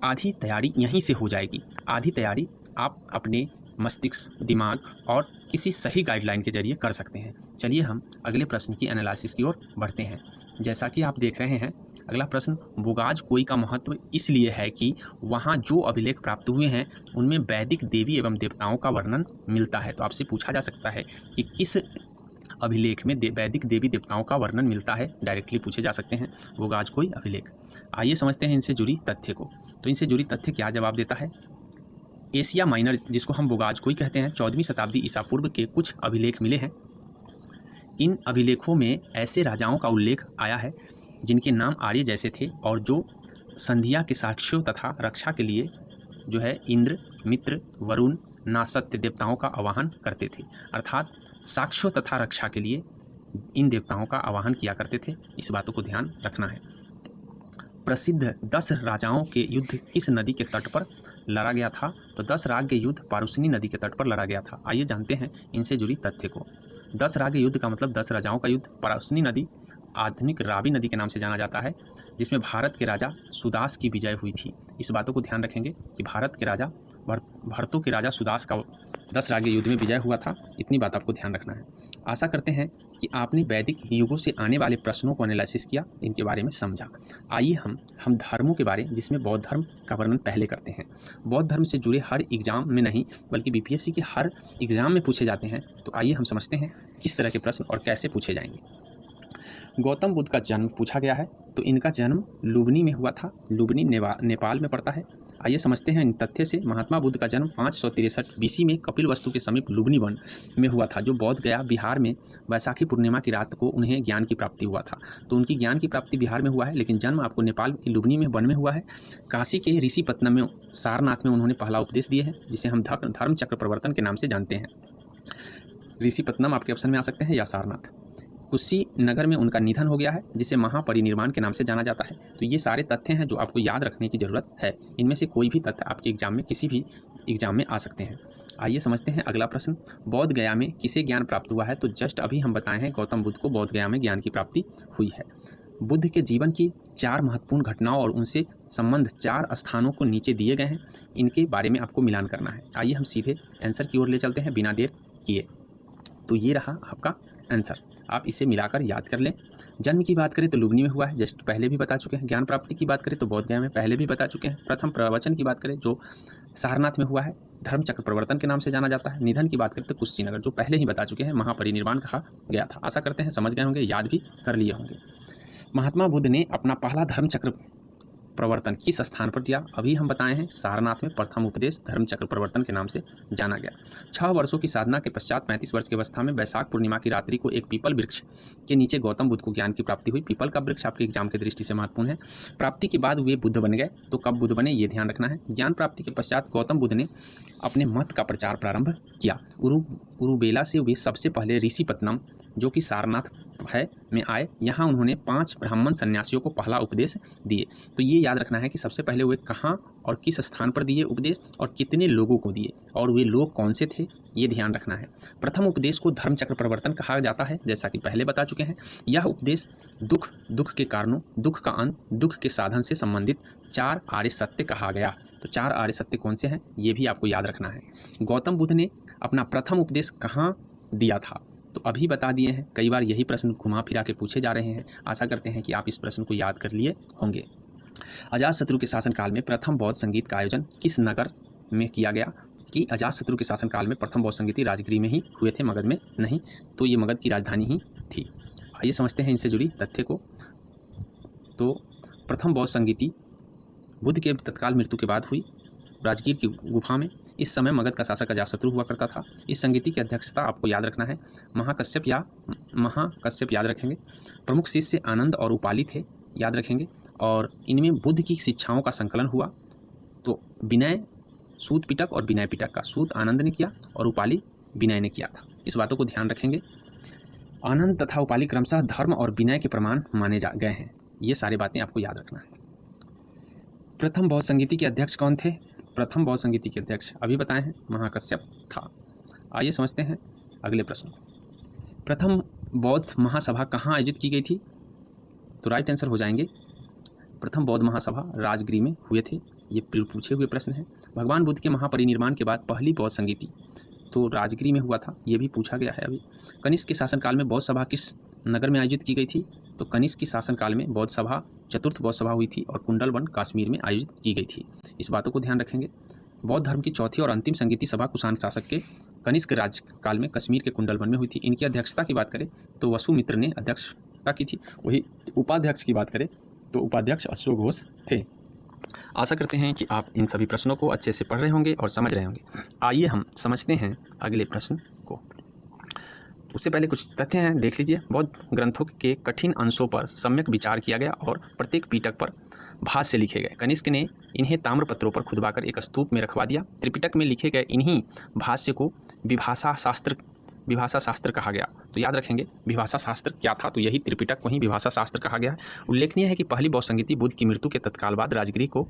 आधी तैयारी यहीं से हो जाएगी। आधी तैयारी आप अपने मस्तिष्क, दिमाग और किसी सही गाइडलाइन के जरिए कर सकते हैं। चलिए हम अगले प्रश्न की एनालिसिस की ओर बढ़ते हैं। जैसा कि आप देख रहे हैं, अगला प्रश्न, बोगाज कोई का महत्व इसलिए है कि वहाँ जो अभिलेख प्राप्त हुए हैं उनमें वैदिक देवी एवं देवताओं का वर्णन मिलता है। तो आपसे पूछा जा सकता है कि किस अभिलेख में वैदिक देवी देवताओं का वर्णन मिलता है, डायरेक्टली पूछे जा सकते हैं बोगाज कोई अभिलेख। आइए समझते हैं इनसे जुड़ी तथ्य को। तो इनसे जुड़ी तथ्य क्या जवाब देता है, एशिया माइनर जिसको हम बोगाज कोई कहते हैं, 14वीं शताब्दी ईसा पूर्व के कुछ अभिलेख मिले हैं। इन अभिलेखों में ऐसे राजाओं का उल्लेख आया है जिनके नाम आर्य जैसे थे और जो संधिया के साक्ष्यों तथा रक्षा के लिए जो है इंद्र, मित्र, वरुण, नासत्य देवताओं का आवाहन करते थे। अर्थात साक्ष्यों तथा रक्षा के लिए इन देवताओं का आवाहन किया करते थे। इस बातों को ध्यान रखना है। प्रसिद्ध 10 राजाओं के युद्ध किस नदी के तट पर लड़ा गया था? तो 10 राग युद्ध पारुसनी नदी के तट पर लड़ा गया था। आइए जानते हैं इनसे जुड़ी तथ्य को। 10 राग युद्ध का मतलब 10 राजाओं का युद्ध। पारुसनी नदी आधुनिक रावी नदी के नाम से जाना जाता है, जिसमें भारत के राजा सुदास की विजय हुई थी। इस बातों को ध्यान रखेंगे कि भारत के राजा भरतों के राजा सुदास का 10 राग युद्ध में विजय हुआ था। इतनी बात आपको ध्यान रखना है। आशा करते हैं कि आपने वैदिक युगों से आने वाले प्रश्नों को एनालिसिस किया, इनके बारे में समझा। आइए हम धर्मों के बारे जिसमें बौद्ध धर्म का वर्णन पहले करते हैं। बौद्ध धर्म से जुड़े हर एग्जाम में नहीं बल्कि बीपीएससी के हर एग्जाम में पूछे जाते हैं। तो आइए हम समझते हैं किस तरह के प्रश्न और कैसे पूछे जाएंगे। गौतम बुद्ध का जन्म पूछा गया है। तो इनका जन्म लुबनी में हुआ था। लुबनी नेपाल में पड़ता है। आइए समझते हैं इन तथ्य से। महात्मा बुद्ध का जन्म 563 BC में कपिलवस्तु के समीप लुबनी वन में हुआ था, जो बोध गया बिहार में वैशाखी पूर्णिमा की रात को उन्हें ज्ञान की प्राप्ति हुआ था। तो उनकी ज्ञान की प्राप्ति बिहार में हुआ है, लेकिन जन्म आपको नेपाल की लुबनी में वन में हुआ है। काशी के ऋषिपत्तनम में सारनाथ में उन्होंने पहला उपदेश दिए हैं, जिसे हम धर्म चक्र प्रवर्तन के नाम से जानते हैं। ऋषिपत्तनम आपके ऑप्शन में आ सकते हैं या सारनाथ। कुशीनगर में उनका निधन हो गया है, जिसे महापरिनिर्वाण के नाम से जाना जाता है। तो ये सारे तथ्य हैं जो आपको याद रखने की ज़रूरत है। इनमें से कोई भी तथ्य आपके एग्जाम में किसी भी एग्जाम में आ सकते हैं। आइए समझते हैं अगला प्रश्न। बोध गया में किसे ज्ञान प्राप्त हुआ है? तो जस्ट अभी हम बताए हैं गौतम बुद्ध को बोध गया में ज्ञान की प्राप्ति हुई है। बुद्ध के जीवन की 4 महत्वपूर्ण घटनाओं और उनसे संबंध 4 स्थानों को नीचे दिए गए हैं। इनके बारे में आपको मिलान करना है। आइए हम सीधे आंसर की ओर ले चलते हैं बिना देर किए। तो ये रहा आपका आंसर, आप इसे मिलाकर याद कर लें। जन्म की बात करें तो लुबनी में हुआ है, जस्ट पहले भी बता चुके हैं। ज्ञान प्राप्ति की बात करें तो बोध गया में, पहले भी बता चुके हैं। प्रथम प्रवचन की बात करें जो सारनाथ में हुआ है, धर्म चक्र प्रवर्तन के नाम से जाना जाता है। निधन की बात करें तो कुशीनगर, जो पहले ही बता चुके हैं, महापरिनिर्वाण कहा गया था। आशा करते हैं समझ गए होंगे, याद भी कर लिए होंगे। महात्मा बुद्ध ने अपना पहला धर्म चक्र प्रवर्तन किस स्थान पर दिया? अभी हम बताए हैं सारनाथ में प्रथम उपदेश धर्म चक्र प्रवर्तन के नाम से जाना गया। 6 वर्षों की साधना के पश्चात 35 वर्ष की अवस्था में वैशाख पूर्णिमा की रात्रि को एक पीपल वृक्ष के नीचे गौतम बुद्ध को ज्ञान की प्राप्ति हुई। पीपल का वृक्ष आपके एग्जाम की दृष्टि से महत्वपूर्ण है। प्राप्ति के बाद वे बुद्ध बन गए। तो कब बुद्ध बने ये ध्यान रखना है। ज्ञान प्राप्ति के पश्चात गौतम बुद्ध ने अपने मत का प्रचार प्रारंभ किया। उरुबेला से वे सबसे पहले ऋषिपत्तनम, जो कि सारनाथ है में आए। यहाँ उन्होंने 5 ब्राह्मण सन्यासियों को पहला उपदेश दिए। तो ये याद रखना है कि सबसे पहले वे कहाँ और किस स्थान पर दिए उपदेश और कितने लोगों को दिए और वे लोग कौन से थे, ये ध्यान रखना है। प्रथम उपदेश को धर्मचक्र प्रवर्तन कहा जाता है, जैसा कि पहले बता चुके हैं। यह उपदेश दुख के कारणों, दुख का अंत, दुख के साधन से संबंधित 4 आर्य सत्य कहा गया। तो 4 आर्य सत्य कौन से हैं, ये भी आपको याद रखना है। गौतम बुद्ध ने अपना प्रथम उपदेश कहाँ दिया था, तो अभी बता दिए हैं। कई बार यही प्रश्न घुमा फिरा के पूछे जा रहे हैं। आशा करते हैं कि आप इस प्रश्न को याद कर लिए होंगे। अजातशत्रु के शासनकाल में प्रथम बौद्ध संगीत का आयोजन किस नगर में किया गया? कि अजातशत्रु के शासनकाल में प्रथम बौद्ध संगीत राजगृह में ही हुए थे, मगध में नहीं। तो ये मगध की राजधानी ही थी। आइए समझते हैं इनसे जुड़ी तथ्य को। तो प्रथम बौद्ध संगीति बुद्ध के तत्काल मृत्यु के बाद हुई राजगीर की गुफा में। इस समय मगध का शासक अजातशत्रु हुआ करता था। इस संगीति की अध्यक्षता आपको याद रखना है महाकश्यप याद रखेंगे। प्रमुख शिष्य आनंद और उपाली थे, याद रखेंगे। और इनमें बुद्ध की शिक्षाओं का संकलन हुआ। तो विनय सूत पिटक और विनय पिटक का सूत आनंद ने किया और उपाली विनय ने किया था। इस बातों को ध्यान रखेंगे। आनंद तथा उपाली क्रमशः धर्म और विनय के प्रमाण माने जा गए हैं। ये सारी बातें आपको याद रखना है। प्रथम बौद्ध संगीति के अध्यक्ष कौन थे? प्रथम बौद्ध संगीति के अध्यक्ष अभी बताए हैं महाकश्यप था। आइए समझते हैं अगले प्रश्न। प्रथम बौद्ध महासभा कहाँ आयोजित की गई थी? तो राइट आंसर हो जाएंगे प्रथम बौद्ध महासभा राजगृह में हुए थे। ये पूछे हुए प्रश्न है। भगवान बुद्ध के महापरिनिर्वाण के बाद पहली बौद्ध संगीति तो राजगृह में हुआ था, ये भी पूछा गया है अभी। कनिष्क के शासनकाल में बौद्ध सभा किस नगर में आयोजित की गई थी? तो कनिष्क की शासनकाल में बौद्ध सभा चतुर्थ बौद्ध सभा हुई थी और कुंडलवन कश्मीर में आयोजित की गई थी। इस बातों को ध्यान रखेंगे। बौद्ध धर्म की चौथी और अंतिम संगीति सभा कुषाण शासक के कनिष्क राजकाल में कश्मीर के कुंडलवन में हुई थी। इनकी अध्यक्षता की बात करें तो वसुमित्र ने अध्यक्षता की थी। वही उपाध्यक्ष की बात करें तो उपाध्यक्ष अश्व घोष थे। आशा करते हैं कि आप इन सभी प्रश्नों को अच्छे से पढ़ रहे होंगे और समझ रहे होंगे। आइए हम समझते हैं अगले प्रश्न को। उससे पहले कुछ तथ्य हैं, देख लीजिए। बौद्ध ग्रंथों के कठिन अंशों पर सम्यक विचार किया गया और प्रत्येक पिटक पर भाष्य लिखे गए। कनिष्क ने इन्हें ताम्रपत्रों पर खुदवाकर एक स्तूप में रखवा दिया। त्रिपिटक में लिखे गए इन्हीं भाष्य को विभाषा शास्त्र कहा गया। तो याद रखेंगे विभाषा शास्त्र क्या था, तो यही त्रिपिटक को ही विभाषा शास्त्र कहा गया है। उल्लेखनीय है कि पहली बौद्ध संगीति बुद्ध की मृत्यु के तत्काल बाद राजगृह को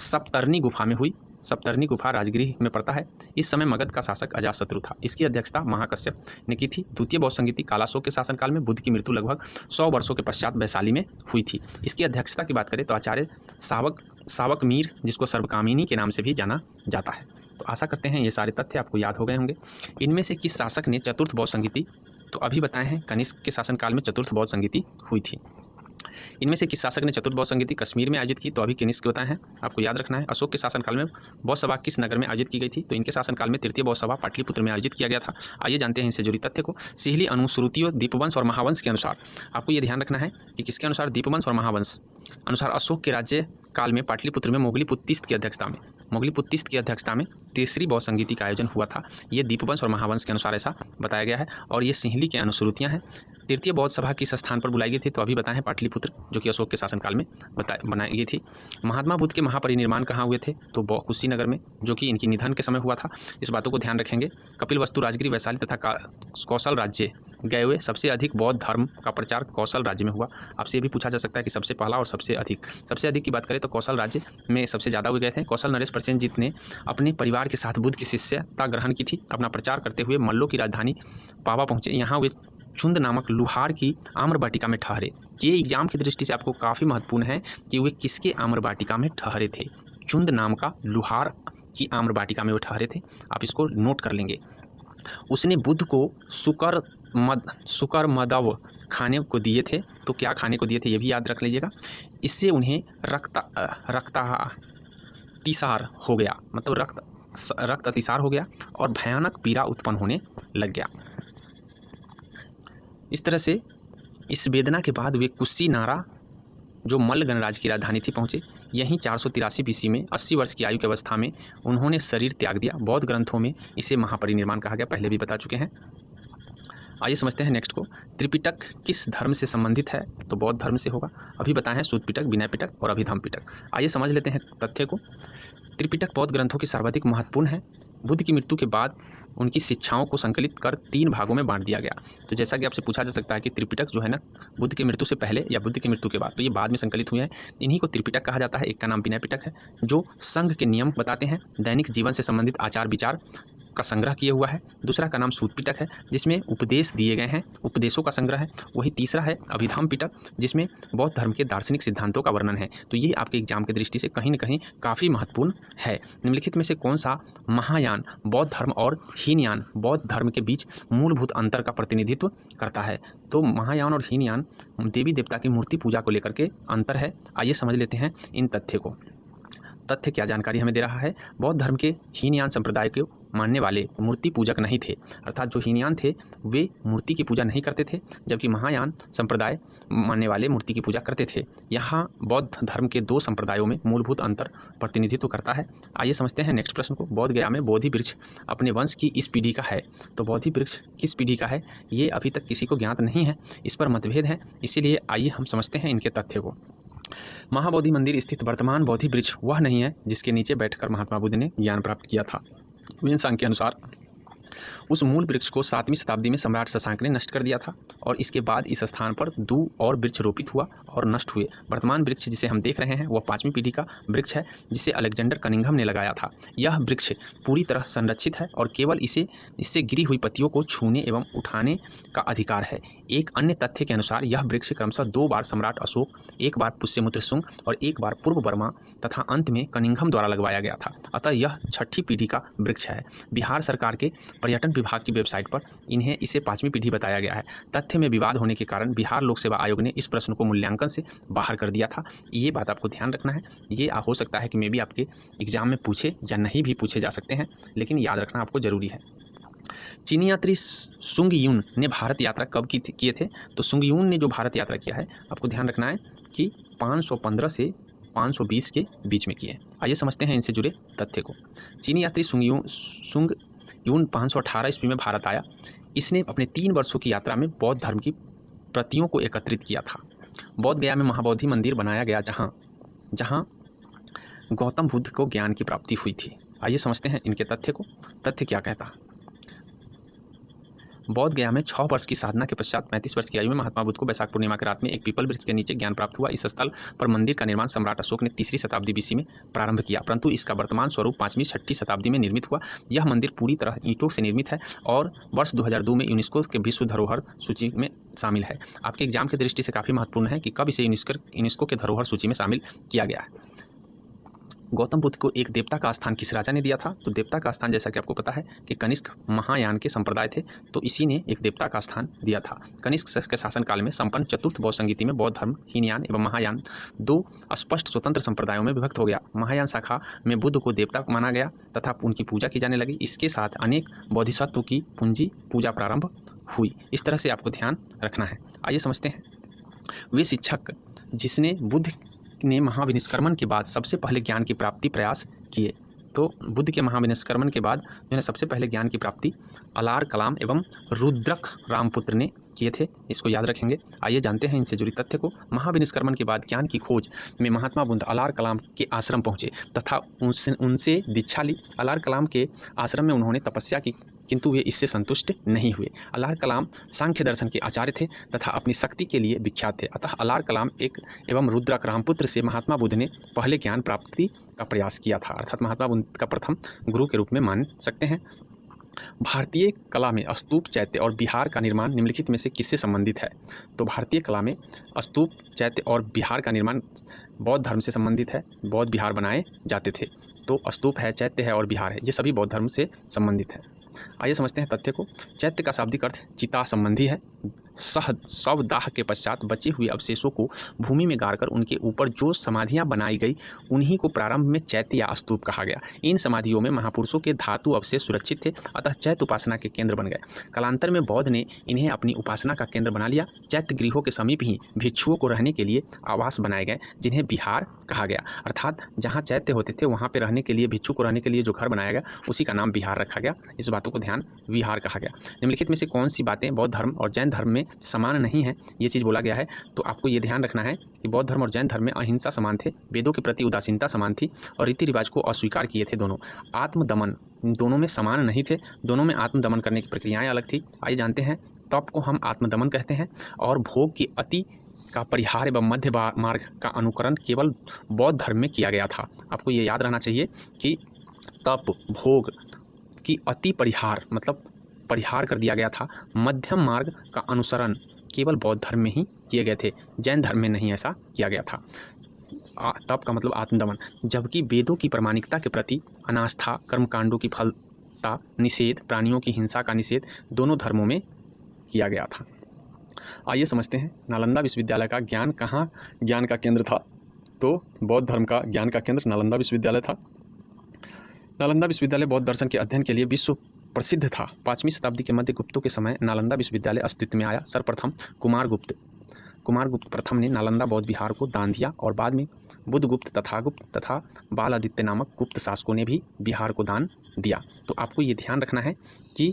सप्तर्णी गुफा में हुई। सप्तर्णी गुफा राजगृह में पड़ता है। इस समय मगध का शासक अजातशत्रु था। इसकी अध्यक्षता महाकश्यप ने की थी। द्वितीय बौद्ध संगीति कालाशोक के शासनकाल में बुद्ध की मृत्यु लगभग 100 वर्षों के पश्चात वैशाली में हुई थी। इसकी अध्यक्षता की बात करें तो आचार्य सावक मीर, जिसको सर्वकामिनी के नाम से भी जाना जाता है। तो आशा करते हैं ये सारे तथ्य आपको याद हो गए होंगे। इनमें से किस शासक ने चतुर्थ बौद्ध संगीति, तो अभी बताए हैं कनिष्क के शासनकाल में चतुर्थ बौद्ध संगीति हुई थी। इनमें से किस शासक ने चतुर्थ बौद्ध संगीति कश्मीर में आयोजित की, तो अभी कनिष्क बताए हैं, आपको याद रखना है। अशोक के शासनकाल में बौद्ध सभा किस नगर में आयोजित की गई थी, तो इनके शासनकाल में तृतीय बौद्ध सभा पाटलिपुत्र में आयोजित किया गया था। आइए जानते हैं इनसे जुड़ी तथ्य को। सिहली अनुश्रुतियों दीपवंश और महावंश के अनुसार आपको ये ध्यान रखना है कि किसके अनुसार, दीपवंश और महावंश अनुसार अशोक के राज्य काल में पाटलिपुत्र में मोगलीपुत्तिस्त की अध्यक्षता में तीसरी बौद्ध संगीति का आयोजन हुआ था। ये दीपवंश और महावंश के अनुसार ऐसा बताया गया है और ये सिहली के अनुश्रुतियाँ हैं। तृतीय बौद्ध सभा किस स्थान पर बुलाई गई थी, तो अभी बताएं पाटलिपुत्र, जो कि अशोक के शासनकाल में बनाई गई थी। महात्मा बुद्ध के महापरिनिर्वाण कहाँ हुए थे, तो कुशीनगर में, जो कि इनकी निधन के समय हुआ था। इस बातों को ध्यान रखेंगे। कपिलवस्तु राजगीर वैशाली तथा कौशल राज्य गए हुए सबसे अधिक बौद्ध धर्म का प्रचार कौशल राज्य में हुआ। आपसे ये भी पूछा जा सकता है कि सबसे पहला और सबसे अधिक की बात करें तो कौशल राज्य में सबसे ज़्यादा हुए गए थे। कौशल नरेश प्रसेनजीत ने अपने परिवार के साथ बुद्ध की शिष्यता ग्रहण की थी। अपना प्रचार करते हुए मल्लों की राजधानी पावा पहुँचे। यहाँ वे चुंद नामक लुहार की आम्र वाटिका में ठहरे। ये एग्जाम की दृष्टि से आपको काफ़ी महत्वपूर्ण है कि वे किसके आम्र वाटिका में ठहरे थे। चुंद नाम का लुहार की आम्र वाटिका में वो ठहरे थे। आप इसको नोट कर लेंगे। उसने बुद्ध को सुकर मदव खाने को दिए थे। तो क्या खाने को दिए थे ये भी याद रख लीजिएगा। इससे उन्हें रक्तातिसार हो गया, मतलब रक्त अतिसार हो गया और भयानक पीड़ा उत्पन्न होने लग गया। इस तरह से इस वेदना के बाद वे कुशीनारा, जो मल्ल गणराज्य की राजधानी थी, पहुँचे। यहीं 483 BC में 80 वर्ष की आयु की अवस्था में उन्होंने शरीर त्याग दिया। बौद्ध ग्रंथों में इसे महापरिनिर्वाण कहा गया, पहले भी बता चुके हैं। आइए समझते हैं नेक्स्ट को। त्रिपिटक किस धर्म से संबंधित है, तो बौद्ध धर्म से होगा। अभी बताए हैं सूत पिटक, विनय पिटक और अभिधम्म पिटक। आइए समझ लेते हैं तथ्य को। त्रिपिटक बौद्ध ग्रंथों की सर्वाधिक महत्वपूर्ण है। बुद्ध की मृत्यु के बाद उनकी शिक्षाओं को संकलित कर 3 भागों में बांट दिया गया। तो जैसा कि आपसे पूछा जा सकता है कि त्रिपिटक जो है ना, बुद्ध की मृत्यु से पहले या बुद्ध की मृत्यु के बाद, तो ये बाद में संकलित हुए हैं। इन्हीं को त्रिपिटक कहा जाता है। एक का नाम विनय पिटक है, जो संघ के नियम बताते हैं, दैनिक जीवन से संबंधित आचार विचार का संग्रह किए हुआ है। दूसरा का नाम सूत पिटक है, जिसमें उपदेश दिए गए हैं, उपदेशों का संग्रह है। वही तीसरा है अभिधाम पिटक, जिसमें बौद्ध धर्म के दार्शनिक सिद्धांतों का वर्णन है। तो ये आपके एग्जाम की दृष्टि से कहीं न कहीं काफ़ी महत्वपूर्ण है। निम्नलिखित में से कौन सा महायान बौद्ध धर्म और हीनयान बौद्ध धर्म के बीच मूलभूत अंतर का प्रतिनिधित्व करता है? तो महायान और हीनयान देवी देवता की मूर्ति पूजा को लेकर के अंतर है। आइए समझ लेते हैं इन तथ्य को। तथ्य क्या जानकारी हमें दे रहा है? बौद्ध धर्म के हीनयान संप्रदाय को मानने वाले मूर्ति पूजक नहीं थे, अर्थात जो हीनयान थे वे मूर्ति की पूजा नहीं करते थे, जबकि महायान संप्रदाय मानने वाले मूर्ति की पूजा करते थे। यहाँ बौद्ध धर्म के 2 संप्रदायों में मूलभूत अंतर प्रतिनिधित्व करता है। आइए समझते हैं नेक्स्ट प्रश्न को। बोध गया में बोधि वृक्ष अपने वंश की इस पीढ़ी का है। तो बोधि वृक्ष किस पीढ़ी का है, ये अभी तक किसी को ज्ञात नहीं है, इस पर मतभेद है। इसीलिए आइए हम समझते हैं इनके तथ्य को। महाबोधि मंदिर स्थित वर्तमान बोधि वृक्ष वह नहीं है जिसके नीचे बैठकर महात्मा बुद्ध ने ज्ञान प्राप्त किया था। वेनसांग के अनुसार उस मूल वृक्ष को 7वीं शताब्दी में सम्राट शशांक ने नष्ट कर दिया था और इसके बाद इस स्थान पर 2 और वृक्ष रोपित हुआ और नष्ट हुए। वर्तमान वृक्ष जिसे हम देख रहे हैं वह 5वीं पीढ़ी का वृक्ष है, जिसे अलेक्जेंडर कनिंघम ने लगाया था। यह वृक्ष पूरी तरह संरक्षित है और केवल इससे गिरी हुई पत्तियों को छूने एवं उठाने का अधिकार है। एक अन्य तथ्य के अनुसार यह वृक्ष क्रमशः 2 बार सम्राट अशोक, 1 बार पुष्यमित्र शुंग और 1 बार पूर्व वर्मा तथा अंत में कनिंघम द्वारा लगवाया गया था। अतः यह 6ठी पीढ़ी का वृक्ष है। बिहार सरकार के पर्यटन विभाग की वेबसाइट पर इसे 5वीं पीढ़ी बताया गया है। तथ्य में विवाद होने के कारण बिहार लोक सेवा आयोग ने इस प्रश्न को मूल्यांकन से बाहर कर दिया था। ये बात आपको ध्यान रखना है। ये हो सकता है कि मे भी आपके एग्जाम में पूछे या नहीं भी पूछे जा सकते हैं, लेकिन याद रखना आपको जरूरी है। चीनी यात्री सुंग यून ने भारत यात्रा कब किए थे? तो सुंग यून ने जो भारत यात्रा किया है, आपको ध्यान रखना है कि 515 से 520 के बीच में किए। आइए समझते हैं इनसे जुड़े तथ्य को। चीनी यात्री सुंग यून 518 ईस्वी में भारत आया। इसने अपने 3 वर्षों की यात्रा में बौद्ध धर्म की प्रतियों को एकत्रित किया था। बौद्ध गया में महाबोधि मंदिर बनाया गया, जहाँ गौतम बुद्ध को ज्ञान की प्राप्ति हुई थी। आइए समझते हैं इनके तथ्य को। तथ्य क्या कहता है? बौद्ध गया में 6 वर्ष की साधना के पश्चात 35 वर्ष की आयु में महात्मा बुद्ध को वैशाख पूर्णिमा की रात में एक पीपल वृक्ष के नीचे ज्ञान प्राप्त हुआ। इस स्थल पर मंदिर का निर्माण सम्राट अशोक ने 3री शताब्दी BC में प्रारंभ किया, परंतु इसका वर्तमान स्वरूप 5वीं 6ठी शताब्दी में निर्मित हुआ। यह मंदिर पूरी तरह ईंटों से निर्मित है और वर्ष 2002 में यूनेस्को के विश्व धरोहर सूची में शामिल है। आपके एग्जाम की दृष्टि से काफ़ी महत्वपूर्ण है कि कब इसे यूनेस्को के धरोहर सूची में शामिल किया गया है। गौतम बुद्ध को एक देवता का स्थान किस राजा ने दिया था? तो देवता का स्थान जैसा कि आपको पता है कि कनिष्क महायान के संप्रदाय थे, तो इसी ने एक देवता का स्थान दिया था। कनिष्क के शासनकाल में संपन्न चतुर्थ बौद्ध संगीति में बौद्ध धर्म हीनयान एवं महायान 2 स्पष्ट स्वतंत्र संप्रदायों में विभक्त हो गया। महायान शाखा में बुद्ध को देवता माना गया तथा उनकी पूजा की जाने लगी। इसके साथ अनेक बोधिसत्व की पूंजी पूजा प्रारंभ हुई। इस तरह से आपको ध्यान रखना है। आइए समझते हैं। वे शिक्षक जिसने बुद्ध ने महाविनिष्क्रमण के बाद सबसे पहले ज्ञान की प्राप्ति प्रयास किए। तो बुद्ध के महाविनिष्क्रमण के बाद मैंने सबसे पहले ज्ञान की प्राप्ति अलार कलाम एवं रुद्रक रामपुत्र ने किए थे। इसको याद रखेंगे। आइए जानते हैं इनसे जुड़ी तथ्य को। महाविनिष्क्रमण के बाद ज्ञान की खोज में महात्मा बुद्ध अलार कलाम के आश्रम पहुँचे तथा उनसे दीक्षा ली। अलार कलाम के आश्रम में उन्होंने तपस्या की, किंतु वे इससे संतुष्ट नहीं हुए। अलार कलाम सांख्य दर्शन के आचार्य थे तथा अपनी शक्ति के लिए विख्यात थे। अतः अलार कलाम एवं रुद्रक रामपुत्र से महात्मा बुद्ध ने पहले ज्ञान प्राप्ति का प्रयास किया था, अर्थात महात्मा बुद्ध का प्रथम गुरु के रूप में मान सकते हैं। भारतीय कला में स्तूप, चैत्य और विहार का निर्माण निम्नलिखित में से किससे संबंधित है? तो भारतीय कला में स्तूप, चैत्य और विहार का निर्माण बौद्ध धर्म से संबंधित है। बौद्ध विहार बनाए जाते थे। तो स्तूप है, चैत्य है और विहार है, ये सभी बौद्ध धर्म से संबंधित है। आइए समझते हैं तथ्य को। चैत्य का शाब्दिक अर्थ चिता संबंधी है। शव दाह के पश्चात बचे हुए अवशेषों को भूमि में गाड़कर उनके ऊपर जो समाधियां बनाई गई उन्हीं को प्रारंभ में चैत्य या स्तूप कहा गया। इन समाधियों में महापुरुषों के धातु अवशेष सुरक्षित थे, अतः चैत्य उपासना के केंद्र बन गए। कालांतर में बौद्ध ने इन्हें अपनी उपासना का केंद्र बना लिया। चैत्य गृहों के समीप ही भिक्षुओं को रहने के लिए आवास बनाए गए, जिन्हें विहार कहा गया। अर्थात जहाँ चैत्य होते थे वहाँ पर रहने के लिए, भिक्षु को रहने के लिए जो घर बनाया गया उसी का नाम विहार रखा गया। इस बात बातों को ध्यान विहार कहा गया। निम्नलिखित में से कौन सी बातें बौद्ध धर्म और जैन धर्म में समान नहीं है, ये चीज़ बोला गया है। तो आपको ये ध्यान रखना है कि बौद्ध धर्म और जैन धर्म में अहिंसा समान थे, वेदों के प्रति उदासीनता समान थी और रीति रिवाज को अस्वीकार किए थे दोनों। आत्मदमन दोनों में समान नहीं थे, दोनों में आत्मदमन करने की प्रक्रियाएँ अलग थी। आइए जानते हैं। तप को हम आत्मदमन कहते हैं और भोग की अति का परिहार एवं मध्य मार्ग का अनुकरण केवल बौद्ध धर्म में किया गया था। आपको ये याद रहना चाहिए कि तप भोग की अति परिहार मतलब परिहार कर दिया गया था, मध्यम मार्ग का अनुसरण केवल बौद्ध धर्म में ही किए गए थे, जैन धर्म में नहीं ऐसा किया गया था। तप का मतलब आत्मदमन, जबकि वेदों की प्रामाणिकता के प्रति अनास्था, कर्मकांडों की फलता निषेध, प्राणियों की हिंसा का निषेध दोनों धर्मों में किया गया था। आइए समझते हैं नालंदा विश्वविद्यालय का ज्ञान कहाँ ज्ञान का केंद्र था। तो बौद्ध धर्म का ज्ञान का केंद्र नालंदा विश्वविद्यालय था। नालंदा विश्वविद्यालय बौद्ध दर्शन के अध्ययन के लिए विश्व प्रसिद्ध था। 5वीं शताब्दी के मध्य गुप्तों के समय नालंदा विश्वविद्यालय अस्तित्व में आया। सर्वप्रथम कुमारगुप्त प्रथम ने नालंदा बौद्ध विहार को दान दिया और बाद में बुद्धगुप्त तथा बाल आदित्य नामक गुप्त शासकों ने भी बिहार को दान दिया। तो आपको ये ध्यान रखना है कि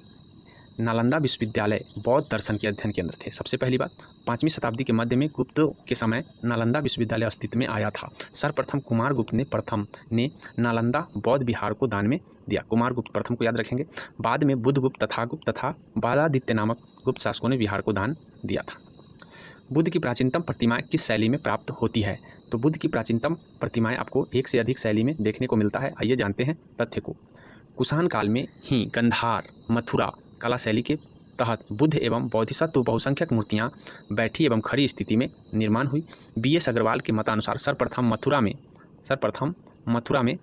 नालंदा विश्वविद्यालय बौद्ध दर्शन के अध्ययन केंद्र थे। सबसे पहली बात, 5वीं शताब्दी के मध्य में गुप्तों के समय नालंदा विश्वविद्यालय अस्तित्व में आया था। सर्वप्रथम कुमारगुप्त ने नालंदा बौद्ध विहार को दान में दिया। कुमारगुप्त प्रथम को याद रखेंगे। बाद में बुद्धगुप्त तथा बालादित्य नामक गुप्त शासकों ने विहार को दान दिया था। बुद्ध की प्राचीनतम प्रतिमाएं किस शैली में प्राप्त होती है? तो बुद्ध की प्राचीनतम प्रतिमाएं आपको एक से अधिक शैली में देखने को मिलता है। आइए जानते हैं तथ्य को। कुषाण काल में ही गंधार मथुरा कला शैली के तहत बुद्ध एवं बोधिसत्व बहुसंख्यक मूर्तियां बैठी एवं खड़ी स्थिति में निर्माण हुई। B.S. अग्रवाल के मतानुसार सर्वप्रथम मथुरा में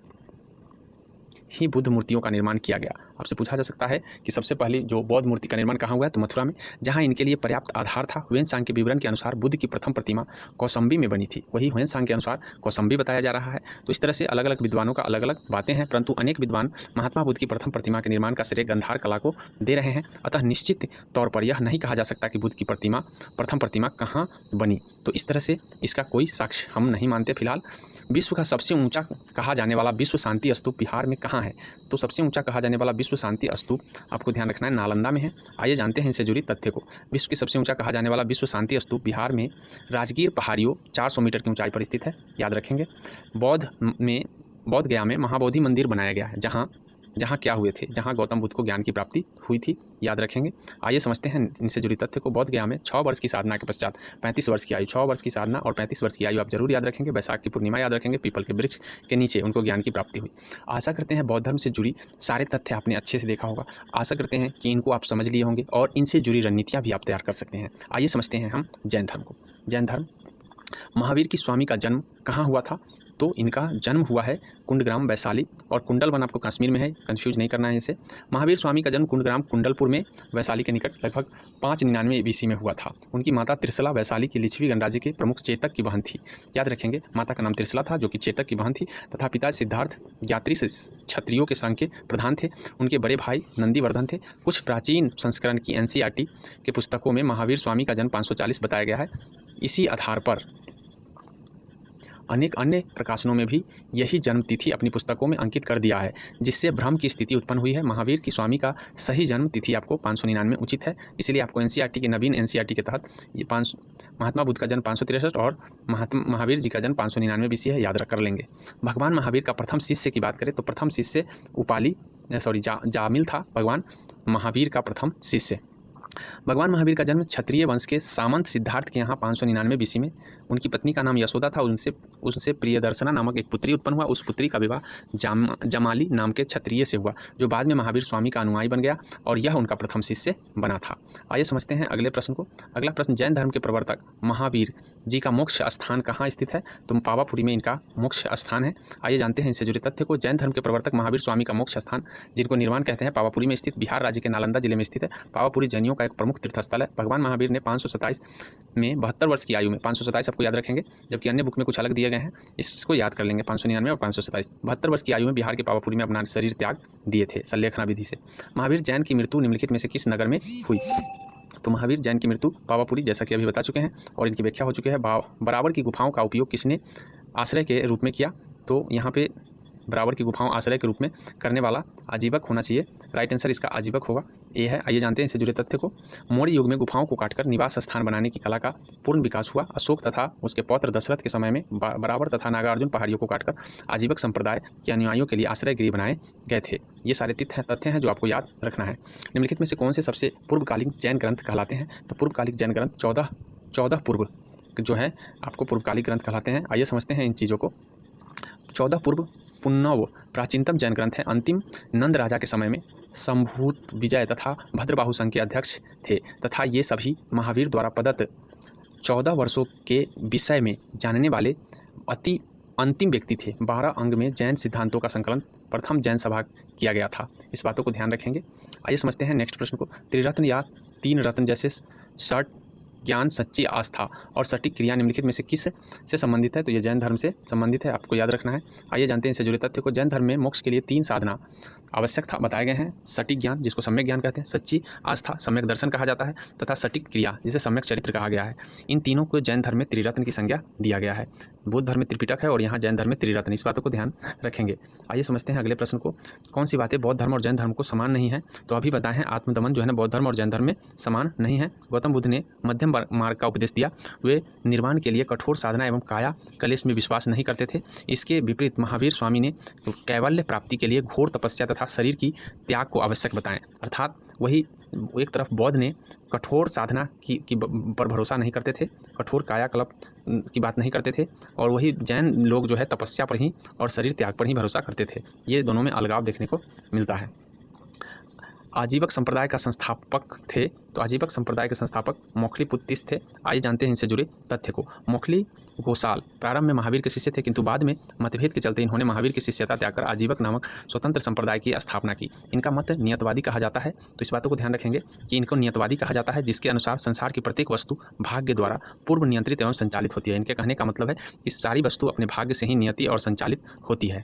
ही बुद्ध मूर्तियों का निर्माण किया गया। आपसे पूछा जा सकता है कि सबसे पहले जो बौद्ध मूर्ति का निर्माण कहाँ हुआ है? तो मथुरा में, जहाँ इनके लिए पर्याप्त आधार था। ह्वेनसांग के विवरण के अनुसार बुद्ध की प्रथम प्रतिमा कौशाम्बी में बनी थी। वही ह्वेनसांग के अनुसार कौशाम्बी बताया जा रहा है। तो इस तरह से अलग अलग विद्वानों का अलग अलग बातें हैं, परंतु अनेक विद्वान महात्मा बुद्ध की प्रथम प्रतिमा के निर्माण का श्रेय गंधार कला को दे रहे हैं। अतः निश्चित तौर पर यह नहीं कहा जा सकता कि बुद्ध की प्रथम प्रतिमा कहाँ बनी। तो इस तरह से इसका कोई साक्ष्य हम नहीं मानते। फिलहाल विश्व का सबसे ऊंचा कहा जाने वाला विश्व शांति स्तूप बिहार में कहाँ है? तो सबसे ऊंचा कहा जाने वाला विश्व शांति स्तूप आपको ध्यान रखना है नालंदा में है। आइए जानते हैं इनसे जुड़ी तथ्य को। विश्व के सबसे ऊंचा कहा जाने वाला विश्व शांति स्तूप बिहार में राजगीर पहाड़ियों 400 मीटर की ऊंचाई पर स्थित है। याद रखेंगे। बोध गया में महाबोधि मंदिर बनाया गया है, जहाँ क्या हुए थे? जहाँ गौतम बुद्ध को ज्ञान की प्राप्ति हुई थी। याद रखेंगे। आइए समझते हैं इनसे जुड़ी तथ्य को। बोध गया में 6 वर्ष की साधना के पश्चात 35 वर्ष की आयु, 6 वर्ष की साधना और 35 वर्ष की आयु आप जरूर याद रखेंगे। बैसाख की पूर्णिमा याद रखेंगे। पीपल के वृक्ष के नीचे उनको ज्ञान की प्राप्ति हुई। आशा करते हैं बौद्ध धर्म से जुड़ी सारे तथ्य आपने अच्छे से देखा होगा। आशा करते हैं कि इनको आप समझ लिए होंगे और इनसे जुड़ी रणनीतियाँ भी आप तैयार कर सकते हैं। आइए समझते हैं हम जैन धर्म को। जैन धर्म, महावीर की स्वामी का जन्म कहाँ हुआ था? तो इनका जन्म हुआ है कुंडग्राम वैशाली, और कुंडलवन आपको कश्मीर में है, कंफ्यूज नहीं करना है इसे। महावीर स्वामी का जन्म कुंडग्राम कुंडलपुर में वैशाली के निकट लगभग 599 BC में हुआ था। उनकी माता त्रिशला वैशाली की लिच्छवी गणराज्य के प्रमुख चेतक की बहन थी। याद रखेंगे, माता का नाम त्रिशला था जो कि चेतक की बहन थी, तथा पिता सिद्धार्थ यात्री से क्षत्रियों के संघ के प्रधान थे। उनके बड़े भाई नंदीवर्धन थे। कुछ प्राचीन संस्करण की NCERT के पुस्तकों में महावीर स्वामी का जन्म 540 बताया गया है। इसी आधार पर अनेक अन्य प्रकाशनों में भी यही जन्म तिथि अपनी पुस्तकों में अंकित कर दिया है, जिससे भ्रम की स्थिति उत्पन्न हुई है। महावीर की स्वामी का सही जन्म तिथि आपको 599 उचित है। इसलिए आपको NCERT के नवीन NCERT के तहत ये महात्मा बुद्ध का जन्म 563 और महावीर जी का जन्म 599 BC है, याद कर लेंगे। भगवान महावीर का प्रथम शिष्य की बात करें तो प्रथम शिष्य जामिल था भगवान महावीर का प्रथम शिष्य। भगवान महावीर का जन्म क्षत्रिय वंश के सामंत सिद्धार्थ के यहाँ 599 BC में। उनकी पत्नी का नाम यशोदा था। उनसे प्रियदर्शना नामक एक पुत्री उत्पन्न हुआ। उस पुत्री का विवाह जमाली नाम के क्षत्रिय से हुआ, जो बाद में महावीर स्वामी का अनुयायी बन गया और यह उनका प्रथम शिष्य बना था। आइए समझते हैं अगले प्रश्न को। अगला प्रश्न, जैन धर्म के प्रवर्तक महावीर जी का मोक्ष स्थान कहाँ स्थित है? तो पावापुरी में इनका मोक्ष स्थान है। आइए जानते हैं इनसे जुड़े तथ्य को। जैन धर्म के प्रवर्तक महावीर स्वामी का मोक्ष स्थान, जिनको निर्वाण कहते हैं, पावापुरी में स्थित बिहार राज्य के नालंदा जिले में स्थित है। पावापुरी जैनियों का एक प्रमुख तीर्थस्थल है। भगवान महावीर ने 527 में 72 वर्ष की आयु में, 527 आपको याद रखेंगे, जबकि अन्य बुक में कुछ अलग दिए गए हैं, इसको याद कर लेंगे। 599 और 527, 72 वर्ष की आयु में बिहार के पावापुरी में अपना शरीर त्याग दिए थे संलेखना विधि से। महावीर जैन की मृत्यु निम्नलिखित में से किस नगर में हुई? तो महावीर जैन की मृत्यु पावापुरी, जैसा कि अभी बता चुके हैं और इनकी व्याख्या हो चुकी है। बराबर की गुफाओं का उपयोग किसने आश्रय के रूप में किया? तो यहाँ पे बराबर की गुफाओं आश्रय के रूप में करने वाला आजीवक होना चाहिए। राइट आंसर इसका आजीवक होगा, ये है। आइए जानते हैं इससे जुड़े तथ्य को। मौर्य युग में गुफाओं को काटकर निवास स्थान बनाने की कला का पूर्ण विकास हुआ। अशोक तथा उसके पौत्र दशरथ के समय में बराबर तथा नागार्जुन पहाड़ियों को काटकर आजीवक संप्रदाय के अनुयायियों के लिए आश्रय गृह बनाए गए थे। ये सारे तथ्य हैं जो आपको याद रखना है। निम्नलिखित में से कौन से सबसे पूर्वकालिक जैन ग्रंथ कहलाते हैं? तो पूर्वकालिक जैन ग्रंथ 14 पूर्व जो है आपको पूर्वकालिक ग्रंथ कहलाते हैं। आइए समझते हैं इन चीज़ों को। 14 पूर्व पुन्नव प्राचीनतम जैन ग्रंथ है। अंतिम नंद राजा के समय में संभूत विजय तथा भद्रबाहु संघ के अध्यक्ष थे तथा ये सभी महावीर द्वारा प्रदत्त 14 वर्षों के विषय में जानने वाले अति अंतिम व्यक्ति थे। 12 अंग में जैन सिद्धांतों का संकलन प्रथम जैन सभा किया गया था। इस बातों को ध्यान रखेंगे। आइए समझते हैं नेक्स्ट प्रश्न को। त्रिरत्न या 3 रत्न जैसे सट ज्ञान, सच्ची आस्था और सटीक क्रिया निम्नलिखित में से किस से संबंधित है? तो ये जैन धर्म से संबंधित है, आपको याद रखना है। आइए जानते हैं इनसे जुड़े तथ्य को। जैन धर्म में मोक्ष के लिए 3 साधना आवश्यक था बताए गए हैं। सटीक ज्ञान जिसको सम्यक ज्ञान कहते हैं, सच्ची आस्था सम्यक दर्शन कहा जाता है तथा सटीक क्रिया जिसे सम्यक चरित्र कहा गया है। इन तीनों को जैन धर्म में त्रिरत्न की संज्ञा दिया गया है। बौद्ध धर्म में त्रिपिटक है और यहाँ जैन धर्म में त्रिरत्न। इस बातों को ध्यान रखेंगे। आइए समझते हैं अगले प्रश्न को। कौन सी बातें बौद्ध धर्म और जैन धर्म को समान नहीं है? तो अभी बताए हैं आत्मदमन जो है ना बौद्ध धर्म और जैन धर्म में समान नहीं है। गौतम बुद्ध ने मध्यम मार्ग का उपदेश दिया। वे निर्वाण के लिए कठोर साधना एवं काया कलेश में विश्वास नहीं करते थे। इसके विपरीत महावीर स्वामी ने कैवल्य प्राप्ति के लिए घोर तपस्या तथा शरीर की त्याग को आवश्यक बताएं। अर्थात वही एक तरफ बौद्ध ने कठोर साधना की पर भरोसा नहीं करते थे, कठोर कायाकल्प की बात नहीं करते थे, और वही जैन लोग जो है तपस्या पर ही और शरीर त्याग पर ही भरोसा करते थे। ये दोनों में अलगाव देखने को मिलता है। आजीवक संप्रदाय का संस्थापक थे, तो आजीवक संप्रदाय के संस्थापक मौखली पुत्तिस थे। आइए जानते हैं इनसे जुड़े तथ्य को। मौखली गोसाल प्रारंभ में महावीर के शिष्य थे, किंतु बाद में मतभेद के चलते इन्होंने महावीर की शिष्यता त्याग कर आजीवक नामक स्वतंत्र संप्रदाय की स्थापना की। इनका मत नियतवादी कहा जाता है। तो इस बातों को ध्यान रखेंगे कि इनको नियतवादी कहा जाता है, जिसके अनुसार संसार की प्रत्येक वस्तु भाग्य द्वारा पूर्व नियंत्रित एवं संचालित होती है। इनके कहने का मतलब है कि सारी वस्तु अपने भाग्य से ही नियति और संचालित होती है।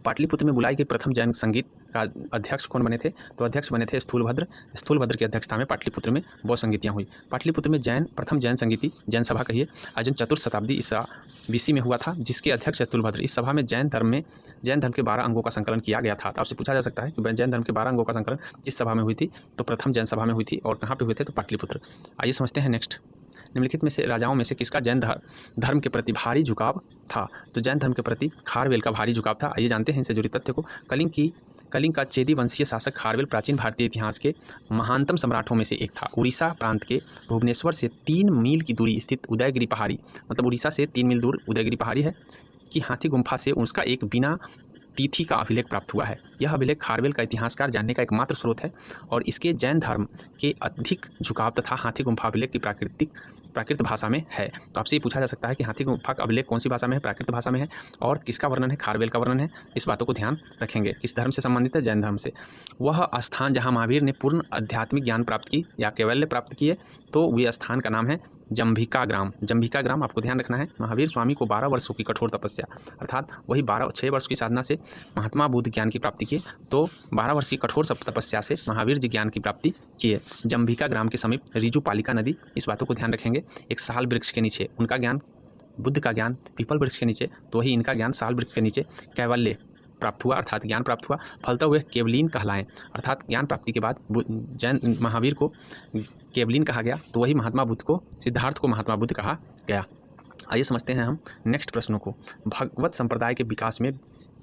पाटलिपुत्र में बुलाई गई प्रथम जैन संगीत का अध्यक्ष कौन बने थे? तो अध्यक्ष बने थे स्थूलभद्र की अध्यक्षता में पाटलिपुत्र में बौद्ध संगीतियाँ हुई। पाटलिपुत्र में प्रथम जैन संगीति जैन सभा कहिए आयोजन 4th शताब्दी ईसा BC में हुआ था, जिसके अध्यक्ष स्थूलभद्र। इस सभा में जैन धर्म के 12 अंगों का संकलन किया गया था। तो आपसे पूछा जा सकता है कि जैन धर्म के 12 अंगों का संकलन किस सभा में हुई थी? तो प्रथम जैन सभा में हुई थी। और कहाँ पे हुए थे? तो पाटलिपुत्र। आइए समझते हैं नेक्स्ट। निम्नलिखित में से राजाओं में से किसका जैन धर्म के प्रति भारी झुकाव था? तो जैन धर्म के प्रति खारवेल का भारी झुकाव था। आइए जानते हैं इनसे जुड़े तथ्य को। कलिंग का चेदी वंशीय शासक खारवेल प्राचीन भारतीय इतिहास के महानतम सम्राटों में से एक था। उड़ीसा प्रांत के भुवनेश्वर से 3 मील की दूरी स्थित उदयगिरी पहाड़ी, मतलब उड़ीसा से 3 मील दूर उदयगिरी पहाड़ी है, कि हाथी गुम्फा से उसका एक बिना तिथि का अभिलेख प्राप्त हुआ है। यह अभिलेख खारवेल का इतिहासकार जानने का एकमात्र स्रोत है और इसके जैन धर्म के अधिक झुकाव तथा हाथी गुम्फा अभिलेख की प्राकृत भाषा में है। तो आपसे ये पूछा जा सकता है कि हाथी गुम्फा का अभिलेख कौन सी भाषा में है? प्राकृत भाषा में है। और किसका वर्णन है? खारवेल का वर्णन है। इस बातों को ध्यान रखेंगे। किस धर्म से संबंधित है? जैन धर्म से। वह स्थान जहाँ महावीर ने पूर्ण आध्यात्मिक ज्ञान प्राप्त की या कैवल्य प्राप्त किए, तो वे स्थान का नाम है जंभिका ग्राम। जंभिका ग्राम आपको ध्यान रखना है। महावीर स्वामी को 12 वर्षों की कठोर तपस्या, अर्थात वही 6 वर्ष की साधना से महात्मा बुद्ध ज्ञान की प्राप्ति किए, तो 12 वर्ष की कठोर तपस्या से महावीर जी ज्ञान की प्राप्ति किए। जंभिका ग्राम के समीप रिजु पालिका नदी, इस बातों को ध्यान रखेंगे। एक साल वृक्ष के नीचे उनका ज्ञान, बुद्ध का ज्ञान पीपल वृक्ष के नीचे, तो वही इनका ज्ञान साल वृक्ष के नीचे कैवल्य प्राप्त हुआ, अर्थात ज्ञान प्राप्त हुआ। फलता हुए केवलीन कहलाएं, अर्थात ज्ञान प्राप्ति के बाद जैन महावीर को केवलीन कहा गया, तो वही महात्मा बुद्ध को, सिद्धार्थ को महात्मा बुद्ध कहा गया। आइए समझते हैं हम नेक्स्ट प्रश्नों को। भगवत संप्रदाय के विकास में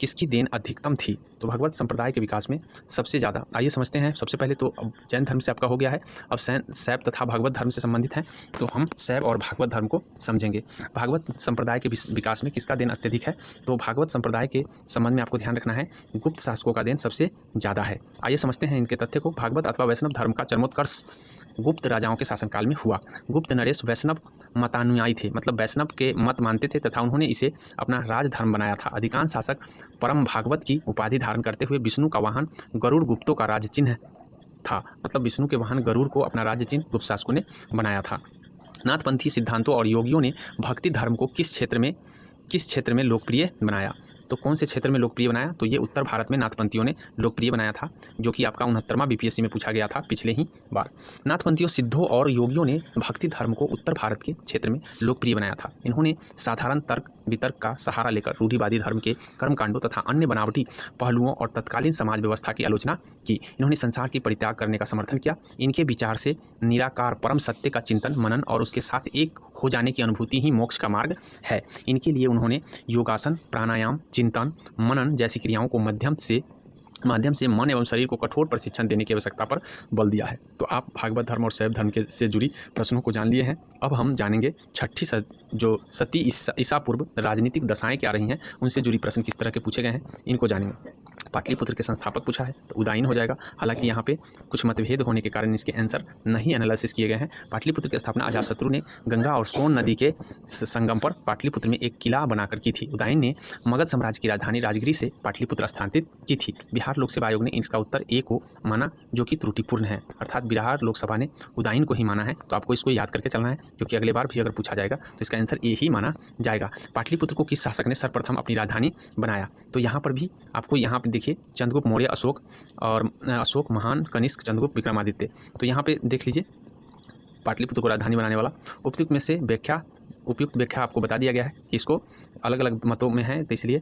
किसकी देन अधिकतम थी? तो भगवत संप्रदाय के विकास में सबसे ज़्यादा, आइए समझते हैं। सबसे पहले तो अब जैन धर्म से आपका हो गया है, अब शैव तथा भागवत धर्म से संबंधित हैं, तो हम शैव और भागवत धर्म को समझेंगे। भागवत संप्रदाय के विकास में किसका देन अत्यधिक है? तो भागवत संप्रदाय के संबंध में आपको ध्यान रखना है, गुप्त शासकों का देन सबसे ज़्यादा है। आइए समझते हैं इनके तथ्य को। भागवत अथवा वैष्णव धर्म का चरमोत्कर्ष गुप्त राजाओं के शासनकाल में हुआ। गुप्त नरेश वैष्णव मतानुयायी थे, मतलब वैष्णव के मत मानते थे तथा उन्होंने इसे अपना राजधर्म बनाया था। अधिकांश शासक परम भागवत की उपाधि धारण करते हुए विष्णु का वाहन गरुड़ गुप्तों का राज चिन्ह था, मतलब विष्णु के वाहन गरुड़ को अपना राज्य चिन्ह गुप्त शासकों ने बनाया था। नाथपंथी सिद्धांतों और योगियों ने भक्ति धर्म को किस क्षेत्र में लोकप्रिय बनाया? तो तो कौन से क्षेत्र में लोकप्रिय बनाया? तो ये उत्तर भारत में नाथपंथियों ने लोकप्रिय बनाया था, जो कि आपका 69वां बीपीएससी में पूछा गया था पिछले ही बार। नाथपंथियों, सिद्धों और योगियों ने भक्ति धर्म को उत्तर भारत के क्षेत्र में लोकप्रिय बनाया था। इन्होंने साधारण तर्क वितर्क का सहारा लेकर रूढ़िवादी धर्म के कर्मकांडों तथा अन्य बनावटी पहलुओं और तत्कालीन समाज व्यवस्था की आलोचना की। इन्होंने संसार की परित्याग करने का समर्थन किया। इनके विचार से निराकार परम सत्य का चिंतन, मनन और उसके साथ एक हो जाने की अनुभूति ही मोक्ष का मार्ग है। इनके लिए उन्होंने योगासन, प्राणायाम, चिंतन, मनन जैसी क्रियाओं को माध्यम से मन एवं शरीर को कठोर प्रशिक्षण देने की आवश्यकता पर बल दिया है। तो आप भागवत धर्म और शैव धर्म से जुड़ी प्रश्नों को जान लिए हैं। अब हम जानेंगे छठी जो सती ईसा पूर्व राजनीतिक दशाएं क्या रही हैं, उनसे जुड़ी प्रश्न किस तरह के पूछे गए हैं, इनको जानेंगे। पाटलिपुत्र के संस्थापक पूछा है तो उदायन हो जाएगा। हालांकि यहाँ पे कुछ मतभेद होने के कारण इसके आंसर नहीं एनालिसिस किए गए हैं। पाटलिपुत्र की स्थापना अजातशत्रु ने गंगा और सोन नदी के संगम पर पाटलिपुत्र में एक किला बनाकर की थी। उदायन ने मगध साम्राज्य की राजधानी राजगिरी से पाटलिपुत्र स्थानांतरित की थी। बिहार लोक सेवा आयोग ने इसका उत्तर ए को माना, जो कि त्रुटिपूर्ण है, अर्थात बिहार लोकसभा ने उदायन को ही माना है। तो आपको इसको याद करके चलना है, क्योंकि अगले बार भी अगर पूछा जाएगा तो इसका आंसर ए ही माना जाएगा। पाटलिपुत्र को किस शासक ने सर्वप्रथम अपनी राजधानी बनाया? तो यहाँ पर भी आपको यहाँ पे देखिए चंद्रगुप्त मौर्य, अशोक महान, कनिष्क, चंद्रगुप्त, विक्रमादित्य। तो यहाँ पे देख लीजिए पाटलिपुत्र को राजधानी बनाने वाला उपयुक्त व्याख्या आपको बता दिया गया है कि इसको अलग अलग मतों में है, तो इसलिए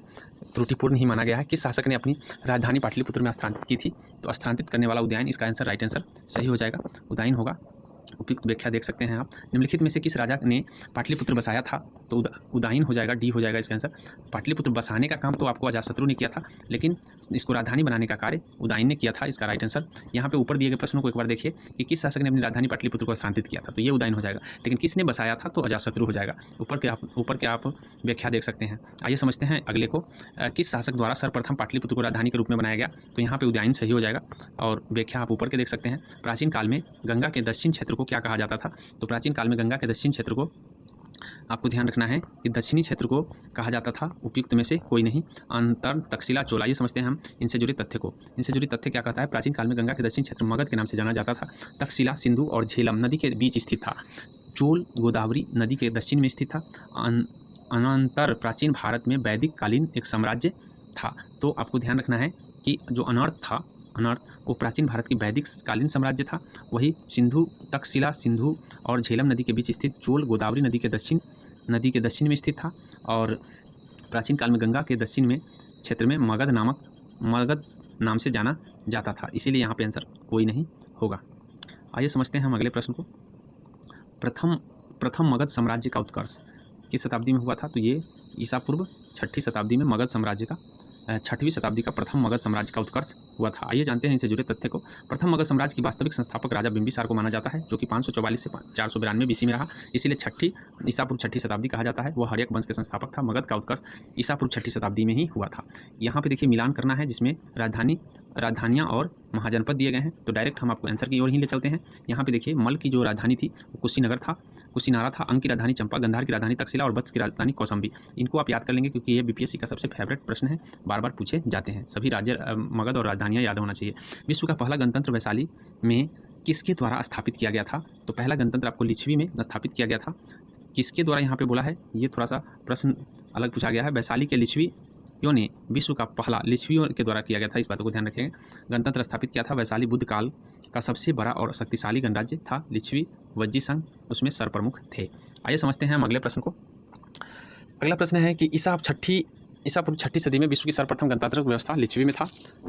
त्रुटिपूर्ण ही माना गया है। किस शासक ने अपनी राजधानी पाटलिपुत्र में स्थानांतरित की थी? तो स्थानांतरित करने वाला उदयन, इसका आंसर राइट आंसर सही हो जाएगा, उदयन होगा। उपयुक्त व्याख्या देख सकते हैं आप। निम्नलिखित में से किस राजा ने पाटलिपुत्र बसाया था? तो उदयन हो जाएगा, डी हो जाएगा इसका आंसर। पाटलिपुत्र बसाने का काम तो आपको अजातशत्रु ने किया था, लेकिन इसको राजधानी बनाने का कार्य उदयन ने किया था, इसका राइट आंसर। यहाँ पे ऊपर दिए गए प्रश्नों को एक बार देखिए कि किस शासक ने अपनी राजधानी पाटलिपुत्र को स्थानांतरित किया था? तो ये उदयन हो जाएगा। लेकिन किसने बसाया था? तो अजातशत्रु हो जाएगा। ऊपर के आप व्याख्या देख सकते हैं। आइए समझते हैं अगले को। किस शासक द्वारा सर्वप्रथम पाटलिपुत्र को राजधानी के रूप में बनाया गया? तो यहाँ पे उदयन सही हो जाएगा, और व्याख्या आप ऊपर के देख सकते हैं। प्राचीन काल में गंगा के दक्षिण क्षेत्र को क्या कहा जाता था? तो प्राचीन काल में गंगा के दक्षिण क्षेत्र को आपको ध्यान रखना है कि दक्षिणी क्षेत्र को कहा जाता था, उपयुक्त में से कोई नहीं, अंतर, तक्षशिला, चोला। ये समझते हैं हम इनसे जुड़े तथ्य को। इनसे जुड़े तथ्य क्या कहता है? प्राचीन काल में गंगा के दक्षिण क्षेत्र मगध के नाम से जाना जाता था। तक्षशिला सिंधु और झेलम नदी के बीच स्थित था। चोल गोदावरी नदी के दक्षिण में स्थित था। अनंतर प्राचीन भारत में वैदिक कालीन एक साम्राज्य था। तो आपको ध्यान रखना है कि जो अनर्थ वो प्राचीन भारत की वैदिक कालीन साम्राज्य था। वही तक्षशिला सिंधु और झेलम नदी के बीच स्थित चोल गोदावरी नदी के दक्षिण में स्थित था। और प्राचीन काल में गंगा के दक्षिण में क्षेत्र में मगध नाम से जाना जाता था, इसीलिए यहाँ पे आंसर कोई नहीं होगा। आइए समझते हैं हम अगले प्रश्न को। प्रथम मगध साम्राज्य का उत्कर्ष किस शताब्दी में हुआ था? तो ये ईसा पूर्व 6वीं शताब्दी में मगध साम्राज्य का 6वीं शताब्दी का प्रथम मगध साम्राज्य का उत्कर्ष हुआ था। आइए जानते हैं इनसे जुड़े तथ्य को। प्रथम मगध साम्राज्य की वास्तविक संस्थापक राजा बिंबिसार को माना जाता है, जो कि 544 से 492 बीसी में रहा, इसीलिए ईसा पूर्व 6वीं शताब्दी कहा जाता है। वह हर्यक वंश के संस्थापक था। मगध का उत्कर्ष ईसा पूर्व 6वीं शताब्दी में ही हुआ था। यहाँ पे देखिए मिलान करना है, जिसमें राजधानियाँ और महाजनपद दिए गए हैं। तो डायरेक्ट हम आपको आंसर की ओर ही ले चलते हैं। यहाँ पे देखिए मल की जो राजधानी थी वो कुशीनारा था। अंग की राजधानी चंपा, गंधार की राजधानी तक्षशिला और वत्स की राजधानी कौसंबी। इनको आप याद कर लेंगे, क्योंकि ये बीपीएससी का सबसे फेवरेट प्रश्न है, बार बार पूछे जाते हैं। सभी राज्य मगध और राजधानियाँ याद होना चाहिए। विश्व का पहला गणतंत्र वैशाली में किसके द्वारा स्थापित किया गया था? तो पहला गणतंत्र आपको लिच्छवी में स्थापित किया गया था। किसके द्वारा यहाँ पे बोला है, ये थोड़ा सा प्रश्न अलग पूछा गया है। वैशाली के लिच्छवियों ने विश्व का पहला लिच्छवियों के द्वारा किया गया था, इस बात को ध्यान रखेंगे। गणतंत्र स्थापित किया था। वैशाली बुद्ध काल का सबसे बड़ा और शक्तिशाली गणराज्य था। लिच्छवी वज्जी संघ उसमें सरप्रमुख थे। आइए समझते हैं हम अगले प्रश्न को। अगला प्रश्न है कि ईसा पूर्व 6वीं सदी में विश्व की सर्वप्रथम गणतांत्रिक व्यवस्था लिच्छवी में था।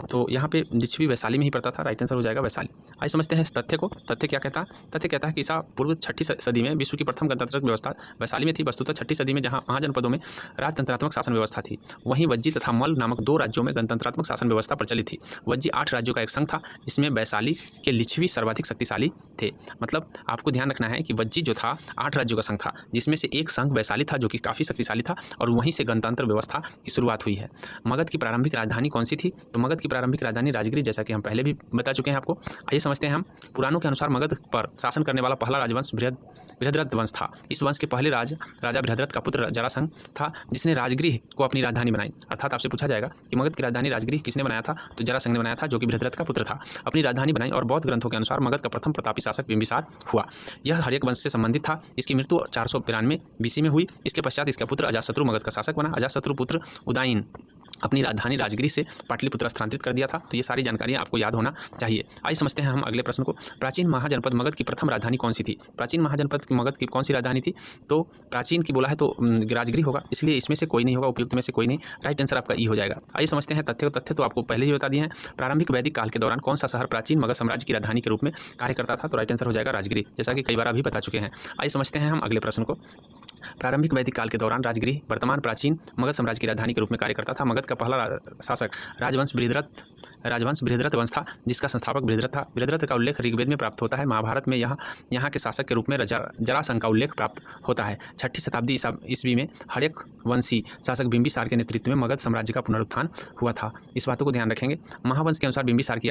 तो यहाँ पे लिच्छवी वैशाली में ही पड़ता था, राइट आंसर हो जाएगा वैशाली। आइए समझते हैं इस तथ्य को। तथ्य क्या कहता है? तथ्य कहता है कि ईसा पूर्व 6वीं सदी में विश्व की प्रथम गणतांत्रिक व्यवस्था वैशाली में थी। वस्तुतः 6वीं सदी में जहाँ महाजनपदों में राजतंत्रात्मक शासन व्यवस्था थी, वहीं वज्जी तथा मल नामक 2 राज्यों में गणतंत्रात्मक शासन व्यवस्था प्रचलित थी। वज्जी 8 राज्यों का एक संघ था, जिसमें वैशाली के लिच्छवी सर्वाधिक शक्तिशाली थे। मतलब आपको ध्यान रखना है कि वज्जी जो था 8 राज्यों का संघ था, जिसमें से एक संघ वैशाली था, जो कि काफ़ी शक्तिशाली था, और वहीं से गणतंत्र व्यवस्था की शुरुआत हुई है। मगध की प्रारंभिक राजधानी कौन सी थी? तो मगध की प्रारंभिक राजधानी राजगिरी, जैसा कि हम पहले भी बता चुके हैं आपको। आइए समझते हैं हम। पुराणों के अनुसार मगध पर शासन करने वाला पहला राजवंश बृहद्रथ वंश था। इस वंश के पहले राजा बृहद्रथ का पुत्र जरासंध था, जिसने राजगृह को अपनी राजधानी बनाई। अर्थात आपसे पूछा जाएगा कि मगध की राजधानी राजगृह किसने बनाया था? तो जरासंध ने बनाया था, जो कि बृहद्रथ का पुत्र था। अपनी राजधानी बनाई, और बौद्ध ग्रंथों के अनुसार मगध का प्रथम प्रतापी शासक बिंबिसार हुआ। यह हर्यक वंश से संबंधित था। इसकी मृत्यु 492 बीसी में हुई। इसके पश्चात इसका पुत्र अजातशत्रु मगध का शासक बना। अजातशत्रु पुत्र अपनी राजधानी राजगिरी से पाटलिपुत्र स्थानांतरित कर दिया था। तो ये सारी जानकारियाँ आपको याद होना चाहिए। आइए समझते हैं हम अगले प्रश्न को। प्राचीन महाजनपद मगध की प्रथम राजधानी कौन सी थी? प्राचीन महाजनपद की मगध की कौन सी राजधानी थी? तो प्राचीन की बोला है तो राजगिरी होगा, इसलिए इसमें से कोई नहीं होगा, उपयुक्त में से कोई नहीं। राइट आंसर आपका ई हो जाएगा। आइए समझते हैं तथ्य तो आपको पहले ही बता दिए हैं। प्रारंभिक वैदिक काल के दौरान कौन सा शहर प्राचीन मगध साम्राज्य की राजधानी के रूप में कार्य करता था? तो राइट आंसर हो जाएगा राजगिरी, जैसा कि कई बार अभी बता चुके हैं। आइए समझते हैं हम अगले प्रश्न को। प्रारंभिक वैदिक काल के दौरान राजगिरी वर्तमान प्राचीन मगध साम्राज्य की राजधानी के रूप में कार्य करता था। मगध का पहला शासक राजवंश बृहद्रथ वंश था, जिसका संस्थापक बृहद्रथ था। बृहद्रथ का उल्लेख ऋग्वेद में प्राप्त होता है। महाभारत में यहाँ के शासक के रूप में जरासंध का उल्लेख प्राप्त होता है। 6ठी शताब्दी ईस्वी में हर्यक वंशी शासक बिंबिसार के नेतृत्व में मगध साम्राज्य का पुनरुत्थान हुआ था। इस बातों को ध्यान रखेंगे। महावंश के अनुसार बिंबिसार की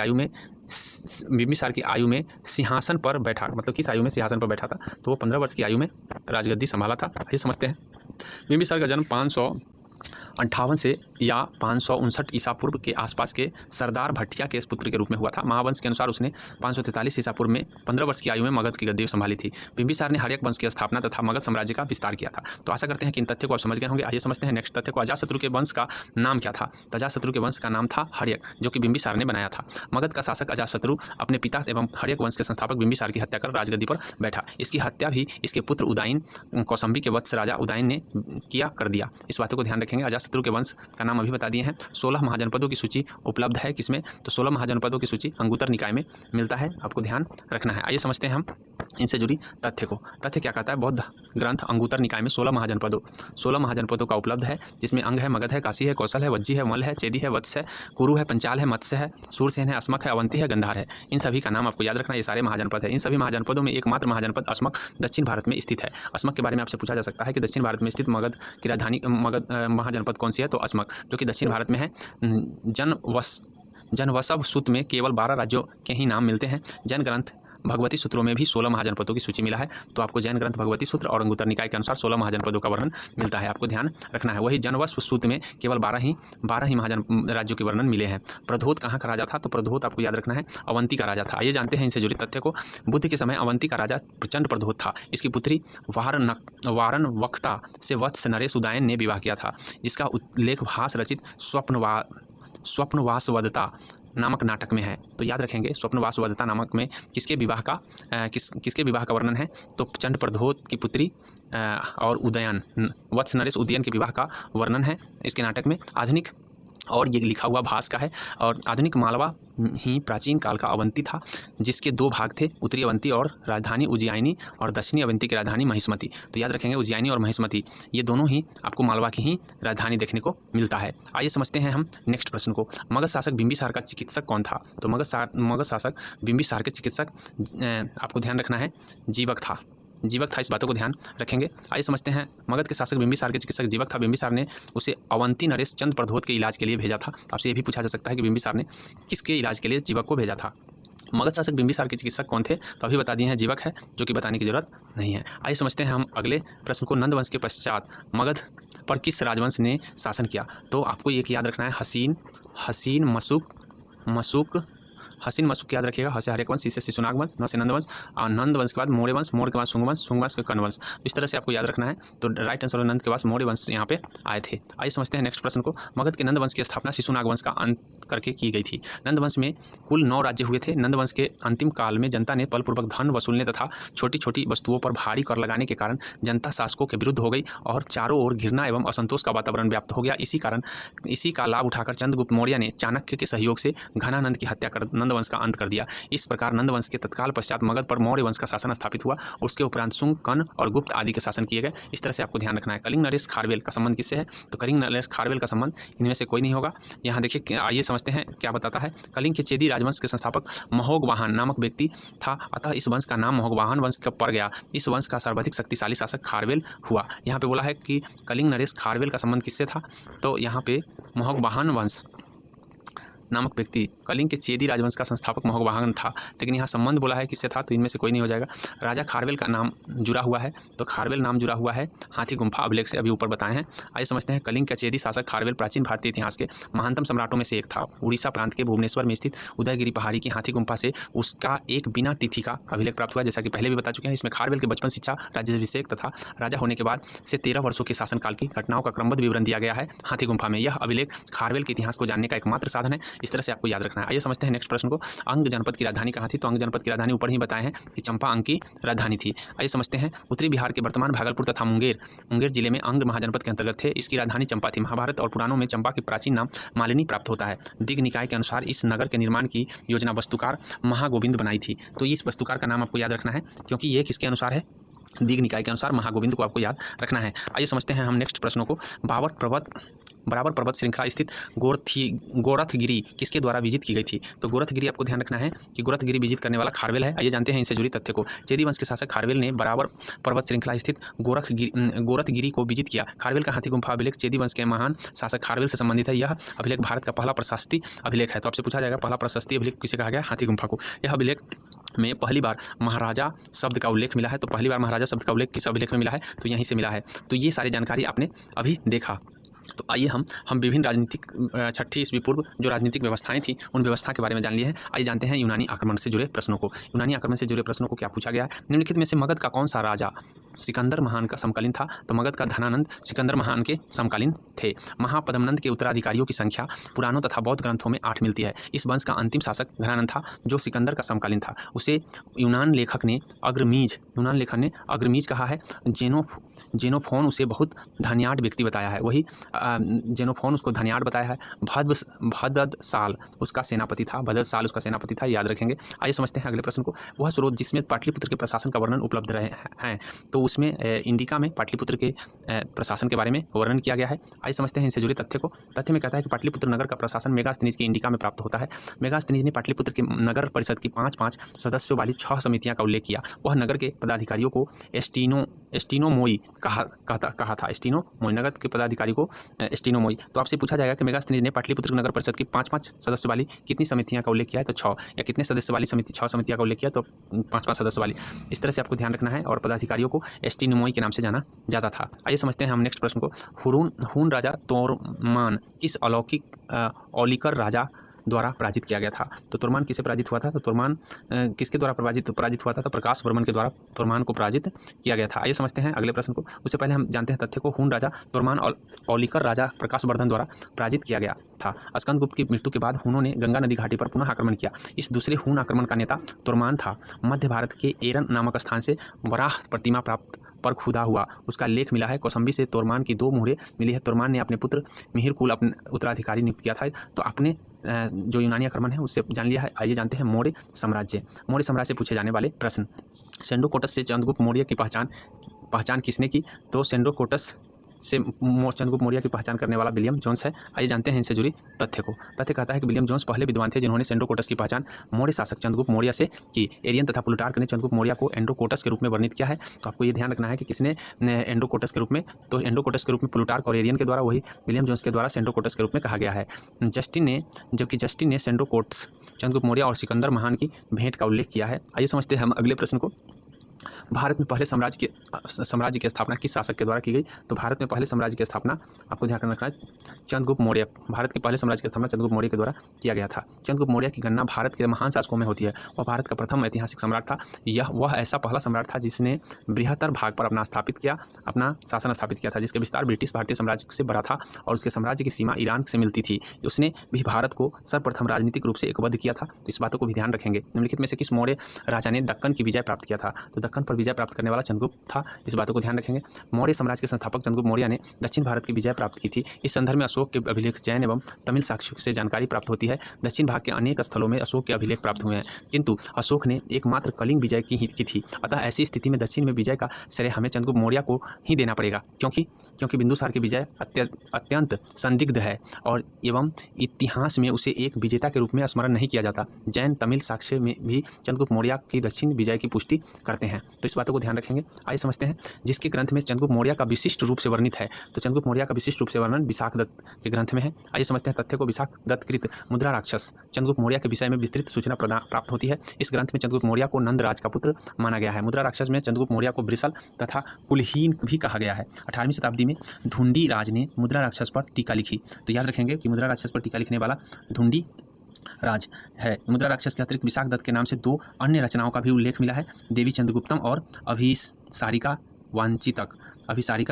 आयु में सिंहासन पर बैठा, मतलब किस आयु में सिंहासन पर बैठा था? तो वो 15 वर्ष की आयु में राजगद्दी संभाला था। आइए समझते हैं। बिंबिसार का जन्म 558 से या 559 ईसा पूर्व के आसपास के सरदार भट्टिया के पुत्र के रूप में हुआ था। महावंश के अनुसार उसने 543 ईसा पूर्व में 15 वर्ष की आयु में मगध की गद्दी संभाली थी। बिंबिसार ने हर्यक वंश की स्थापना तथा मगध साम्राज्य का विस्तार किया था। तो आशा करते हैं कि इन तथ्यों को आप समझ गए होंगे। आइए समझते हैं नेक्स्ट तथ्य को। अजातशत्रु के वंश का नाम क्या था? तो अजातशत्रु के वंश का नाम था हर्यक, जो कि बिंबिसार ने बनाया था। मगध का शासक अजातशत्रु अपने पिता एवं हर्यक वंश के संस्थापक बिंबिसार की हत्या कर राजगद्दी पर बैठा। इसकी हत्या भी इसके पुत्र उदयन कौसंबी के वत्स राजा उदयन ने कर दिया। इस बातों को ध्यान रखेंगे। अजातशत्रु के वंश का नाम अभी बता दिए हैं। 16 महाजनपदों की सूची उपलब्ध है किसमें? तो 16 महाजनपदों की सूची अंगुत्तर निकाय में मिलता है, आपको ध्यान रखना है। आइए समझते हैं हम इनसे जुड़ी तथ्य को। तथ्य क्या कहता है? बौद्ध ग्रंथ अंगुत्तर निकाय में 16 महाजनपदों का उपलब्ध है, जिसमें अंग है, मगध है, काशी है, कौशल है, वज्जी है, मल है, चेदी है, वत्स है, कुरु है, पंचाल है, मत्स्य है, सूरसेन है, अस्मक है, अवंती है, गंधार है। इन सभी का नाम आपको याद रखना। ये सारे महाजनपद है। इन सभी महाजनपदों में एकमात्र महाजनपद अस्मक दक्षिण भारत में स्थित है। अस्मक के बारे में आपसे पूछा जा सकता है कि दक्षिण भारत में स्थित मगध की राजधानी महाजनपद कौन सी है? तो अस्मक, जो कि दक्षिण भारत में है। जनवसभ सूत्र में केवल 12 राज्यों के ही नाम मिलते हैं। जैन ग्रंथ भगवती सूत्रों में भी 16 महाजनपदों की सूची मिला है। तो आपको जैन ग्रंथ भगवती सूत्र और अंगुत्तर निकाय के अनुसार 16 महाजनपदों का वर्णन मिलता है, आपको ध्यान रखना है। वही जनवस्व सूत्र में केवल 12 ही राज्यों के वर्णन मिले हैं। प्रद्योत कहाँ का राजा था? तो प्रद्योत आपको याद रखना है अवंती का राजा था। आइए जानते हैं इनसे जुड़े तथ्य को। बुद्ध के समय अवंती का राजा प्रचंड प्रद्योत था। इसकी पुत्री वारणवक्ता से वत्स नरेश उदयन ने विवाह किया था, जिसका उल्लेख भास रचित स्वप्नवासवदता नामक नाटक में है। तो याद रखेंगे, स्वप्नवासवदता नामक में किसके विवाह का वर्णन है? तो प्रचंड प्रद्योत की पुत्री और उदयन वत्स नरेश उदयन के विवाह का वर्णन है इसके नाटक में। आधुनिक और ये लिखा हुआ भास का है। और आधुनिक मालवा ही प्राचीन काल का अवंती था, जिसके 2 भाग थे, उत्तरी अवंती और राजधानी उज्जैनी, और दक्षिणी अवंती की राजधानी महिष्मती। तो याद रखेंगे उज्जैनी और महिष्मती ये दोनों ही आपको मालवा की ही राजधानी देखने को मिलता है। आइए समझते हैं हम नेक्स्ट प्रश्न को। मगध शासक बिंबिसार का चिकित्सक कौन था? तो मगध शासक बिंबिसार के चिकित्सक आपको ध्यान रखना है जीवक था। इस बातों को ध्यान रखेंगे। आइए समझते हैं। मगध के शासक बिंबिसार के चिकित्सक जीवक था। बिंबिसार ने उसे अवंती नरेश चंद्र प्रद्योत के इलाज के लिए भेजा था। आपसे ये भी पूछा जा सकता है कि बिंबिसार ने किसके इलाज के लिए जीवक को भेजा था? मगध शासक बिंबिसार के चिकित्सक कौन थे? तो अभी बता दिए हैं जीवक है, जो कि बताने की जरूरत नहीं है। आइए समझते हैं हम अगले प्रश्न को। नंद वंश के पश्चात मगध पर किस राजवंश ने शासन किया? तो आपको एक याद रखना है, हसीन मशुक याद रखिएगा। हसे हर्यक वंश, से शिशुनाग वंश, न से नंद वंश, और नंद वंश के बाद मौर्य वंश, मौर्य के बाद शुंग वंश के कर्ण वंश। इस तरह से आपको याद रखना है। तो राइट आंसर नंद के बाद मौर्य वंश यहाँ पे आए थे। आइए समझते हैं नेक्स्ट प्रश्न को। मगध के नंद वंश की स्थापना शिशुनाग वंश का अंत करके की गई थी। नंद वंश में कुल 9 राज्य हुए थे। नंद वंश के अंतिम काल में जनता ने बलपूर्वक धन वसूलने तथा छोटी छोटी वस्तुओं पर भारी कर लगाने के कारण जनता शासकों के विरुद्ध हो गई और चारों ओर घृणा एवं असंतोष का वातावरण व्याप्त हो गया। इसी का लाभ उठाकर चंद्रगुप्त मौर्य ने चाणक्य के सहयोग से घनानंद की हत्या कर नंद वंश का अंत कर दिया। इस प्रकार नंद वंश के तत्काल पश्चात मगध पर मौर्य वंश का शासन स्थापित हुआ। उसके उपरांत शुंग, कर्ण और गुप्त आदि के शासन किए गए। इस तरह से आपको ध्यान रखना है। कलिंग, नरेश, खारवेल का संबंध किससे है? तो कलिंग, नरेश, खारवेल का संबंध इनमें से कोई नहीं होगा। यहाँ देखिए, आइए समझते हैं क्या बताता है। कलिंग के चेदी राजवंश के संस्थापक महोगवाहन नामक व्यक्ति था, अतः इस वंश का नाम महोगवाहन वंश कब पड़ गया। इस वंश का सर्वाधिक शक्तिशाली शासक खारवेल हुआ। यहाँ पे बोला है कि कलिंग, नरेश, खारवेल का संबंध किससे था? तो यहाँ पे महोगवाहन वंश नामक व्यक्ति कलिंग के चेदी राजवंश का संस्थापक मोहवाहन था, लेकिन यहाँ संबंध बोला है किससे था, तो इनमें से कोई नहीं हो जाएगा। राजा खारवेल का नाम जुड़ा हुआ है, तो खारवेल नाम जुड़ा हुआ है हाथी गुम्फा अभिलेख से, अभी ऊपर बताए हैं। आइए समझते हैं। कलिंग का चेदी शासक खारवेल प्राचीन भारतीय इतिहास के महानतम सम्राटों में से एक था। उड़ीसा प्रांत के भुवनेश्वर में स्थित उदयगिरी पहाड़ी की हाथी गुम्फा से उसका एक बिना तिथि का अभिलेख प्राप्त हुआ, जैसा कि पहले भी बता चुके हैं। इसमें खारवेल के बचपन, शिक्षा, राज्याभिषेक तथा राजा होने के बाद से 13 वर्षों के शासनकाल की घटनाओं का क्रमबद्ध विवरण दिया गया है हाथी गुम्फा में। यह अभिलेख खारवेल के इतिहास को जानने का एकमात्र साधन है, इस तरह से आपको याद रखना है। आइए समझते हैं नेक्स्ट प्रश्न को। अंग जनपद की राजधानी कहाँ थी, तो अंग जनपद की राजधानी ऊपर ही बताए हैं कि चंपा अंग की राजधानी थी। आइए समझते हैं। उत्तरी बिहार के वर्तमान भागलपुर तथा मुंगेर जिले में अंग महाजनपद के अंतर्गत थे। इसकी राजधानी चंपा थी। महाभारत और पुराणों में चंपा के प्राचीन नाम मालिनी प्राप्त होता है। दिग निकाय के अनुसार इस नगर के निर्माण की योजना वास्तुकार महागोविंद बनाई थी। तो इस वास्तुकार का नाम आपको याद रखना है, क्योंकि ये किसके अनुसार है, दिग निकाय के अनुसार महागोविंद को आपको याद रखना है। आइए समझते हैं हम नेक्स्ट प्रश्नों को। बराबर पर्वत श्रृंखला स्थित गोरखगिरी किसके द्वारा विजित की गई थी, तो गोरखगिरी आपको ध्यान रखना है कि गोरखगिरी विजित करने वाला खारवेल है। आइए जानते हैं इनसे जुड़ी तथ्य को। चेदी वंश के शासक खारवेल ने बराबर पर्वत श्रृंखला स्थित गोरखगिरी को विजित किया। खारवेल का हाथी गुम्फा अभिलेख चेदी वंश के महान शासक खारवेल से संबंधित है। यह अभिलेख भारत का पहला प्रशस्ति अभिलेख है। तो आपसे पूछा जाएगा पहला प्रशस्ति अभिलेख किसे कहा गया, हाथी गुम्फा को। यह अभिलेख में पहली बार महाराजा शब्द का उल्लेख मिला है। तो पहली बार महाराजा शब्द का उल्लेख किस अभिलेख में मिला है, तो यहीं से मिला है। तो ये सारी जानकारी आपने अभी देखा। तो आइए हम विभिन्न राजनीतिक 6ठी ईस्वी पूर्व जो राजनीतिक व्यवस्थाएं थी उन व्यवस्था के बारे में जान लिए हैं। आइए जानते हैं यूनानी आक्रमण से जुड़े प्रश्नों को। यूनानी आक्रमण से जुड़े प्रश्नों को क्या पूछा गया है, निम्नलिखित में से मगध का कौन सा राजा सिकंदर महान का समकालीन था, तो मगध का धनानंद सिकंदर महान के समकालीन थे। महापद्मनंद के उत्तराधिकारियों की संख्या पुराणों तथा बौद्ध ग्रंथों में 8 मिलती है। इस वंश का अंतिम शासक धनानंद था जो सिकंदर का समकालीन था। उसे यूनान लेखक ने अग्रमीज कहा है। जेनोफोन उसे बहुत धन्याढ़ व्यक्ति बताया है, वही जेनोफोन उसको धन्याढ़ बताया है। भद्रसाल उसका सेनापति था, याद रखेंगे। आइए समझते हैं अगले प्रश्न को। वह स्रोत जिसमें पाटलिपुत्र के प्रशासन का वर्णन उपलब्ध रहे हैं, तो उसमें इंडिका में पाटलिपुत्र के प्रशासन के बारे में वर्णन किया गया है। आइए समझते हैं इनसे जुड़े तथ्य को। तथ्य में कहता है कि पाटलिपुत्र नगर का प्रशासन मेगास्थनीज की इंडिका में प्राप्त होता है। मेगास्थनीज ने पाटलिपुत्र के नगर परिषद की 5 सदस्यों वाली 6 समितियां का उल्लेख किया। वह नगर के पदाधिकारियों को एस्टिनोमोई कहा था। एस्टिनोमोई नगर के पदाधिकारी को एस्टिनोमोई। तो आपसे पूछा जाएगा कि मेगास्थनीज ने पाटलिपुत्र नगर परिषद की 5 सदस्य वाली कितनी समितियां का उल्लेख किया है, तो 6। या कितने सदस्य वाली समिति, 6 समितियां का उल्लेख किया, तो 5 सदस्य वाली। इस तरह से आपको ध्यान रखना है। और पदाधिकारियों को एस्टिनोमोई के नाम से जाना जाता था। आइए समझते हैं हम नेक्स्ट प्रश्न को। हुन राजा तोरमान किस औलिकर राजा द्वारा पराजित किया गया था, तो तुर्मान किसे पराजित हुआ था, तो तुर्मान किसके द्वारा पराजित हुआ था, तो प्रकाश वर्मन के द्वारा तुर्मान को पराजित किया गया था। आइए समझते हैं अगले प्रश्न को। उससे पहले हम जानते हैं तथ्य को। हुन राजा तुर्मान और औलिकर राजा प्रकाश वर्धन द्वारा पराजित किया गया था। स्कंदगुप्त की मृत्यु के बाद हुनों ने गंगा नदी घाटी पर पुनः आक्रमण किया। इस दूसरे हुन आक्रमण का नेता तुर्मान था। मध्य भारत के एरन नामक स्थान से वराह प्रतिमा प्राप्त पर खुदा हुआ उसका लेख मिला है। कौसंबी से तोरमान की 2 मोहरें मिली है। तोरमान ने अपने पुत्र मिहिर कुल अपने उत्तराधिकारी नियुक्त किया था। तो आपने जो यूनानी आक्रमण है उससे जान लिया है। आइए जानते हैं मौर्य साम्राज्य से पूछे जाने वाले प्रश्न। सेंडोकोटस से चंद्रगुप्त मौर्य की पहचान किसने की, तो सेंडोकोटस से चंद्रगुप्त मौर्य की पहचान करने वाला विलियम जोन्स है। आइए जानते हैं इनसे जुड़ी तथ्य को। तथ्य कहता है कि विलियम जोन्स पहले विद्वान थे जिन्होंने सेंडोकोटस की पहचान मौर्य शासक चंद्रगुप्त मौर्य से की। एरियन तथा प्लूटार्क ने चंद्रगुप्त मौर्य को एंड्रोकोटस के रूप में वर्णित किया है। तो आपको ये ध्यान रखना है कि किसने एंड्रोकोटस के रूप में, तो एंड्रोकोटस के रूप में प्लूटार्क और एरियन के द्वारा, वही विलियम जोन्स के द्वारा सेंडोकोटस के रूप में कहा गया है। जबकि जस्टिन ने सेंडोकोटस, चंद्रगुप्त मौर्य और सिकंदर महान की भेंट का उल्लेख किया है। आइए समझते हैं हम अगले प्रश्न को। भारत में पहले साम्राज्य की स्थापना किस शासक के द्वारा की गई, तो भारत में पहले साम्राज्य की स्थापना आपको ध्यान रखना है चंद्रगुप्त मौर्य। भारत के पहले साम्राज्य की स्थापना चंद्रगुप्त मौर्य के द्वारा किया गया था। चंद्रगुप्त मौर्य की गणना भारत के महान शासकों में होती है। वह भारत का प्रथम ऐतिहासिक सम्राट था। वह ऐसा पहला सम्राट था जिसने बृहत्तर भाग पर अपना शासन स्थापित किया था, जिसके विस्तार ब्रिटिश भारतीय साम्राज्य से बड़ा था और उसके साम्राज्य की सीमा ईरान से मिलती थी। उसने भी भारत को सर्वप्रथम राजनीतिक रूप से एकबद्ध किया था। तो इस बातों को भी ध्यान रखेंगे। निम्नलिखित में से किस मौर्य राजा ने दक्कन की विजय प्राप्त किया था, तो दक्कन पर विजय प्राप्त करने वाला चंद्रगुप्त था। इस बातों को ध्यान रखेंगे। मौर्य साम्राज्य के संस्थापक चंद्रगुप्त मौर्य ने दक्षिण भारत की विजय प्राप्त की थी। इस संदर्भ में अशोक के अभिलेख, जैन एवं तमिल साक्ष्यों से जानकारी प्राप्त होती है। दक्षिण भाग के अनेक स्थलों में अशोक के अभिलेख प्राप्त हुए हैं, किंतु अशोक ने एकमात्र कलिंग विजय की थी। अतः ऐसी स्थिति में दक्षिण में विजय का श्रेय हमें चंद्रगुप्त मौर्य को ही देना पड़ेगा, क्योंकि बिंदुसार की विजय अत्यंत संदिग्ध है और एवं इतिहास में उसे एक विजेता के रूप में स्मरण नहीं किया जाता। जैन तमिल साक्ष्य में भी चंद्रगुप्त मौर्य की दक्षिण विजय की पुष्टि करते हैं। तो इस बातों को ध्यान रखेंगे। आइए समझते हैं जिसके ग्रंथ में चंद्रगुप्त मौर्य का विशिष्ट रूप से वर्णित है, तो चंद्रगुप्त मौर्य का विशिष्ट रूप से वर्णन विशाख दत्त के ग्रंथ में है। आइए समझते हैं तथ्य को। विशाख दत्त कृत मुद्रा राक्षस चंद्रगुप्त मौर्य के विषय में विस्तृत सूचना प्राप्त होती है। इस ग्रंथ में चंद्रगुप्त मौर्य को नंद राज का पुत्र माना गया है। मुद्रा राक्षस में चंद्रगुप्त मौर्य को वृषल तथा कुलहीन भी कहा गया है। 18वीं शताब्दी में धुंडी राज ने मुद्रा राक्षस पर टीका लिखी, तो याद रखेंगे कि मुद्रा राक्षस पर टीका लिखने वाला धुंडी राज है। मुद्रा राक्षस के अतिरिक्त विशाख दत्त के नाम से 2 अन्य रचनाओं का भी उल्लेख मिला है, देवी चंद्रगुप्तम और अभिसारिका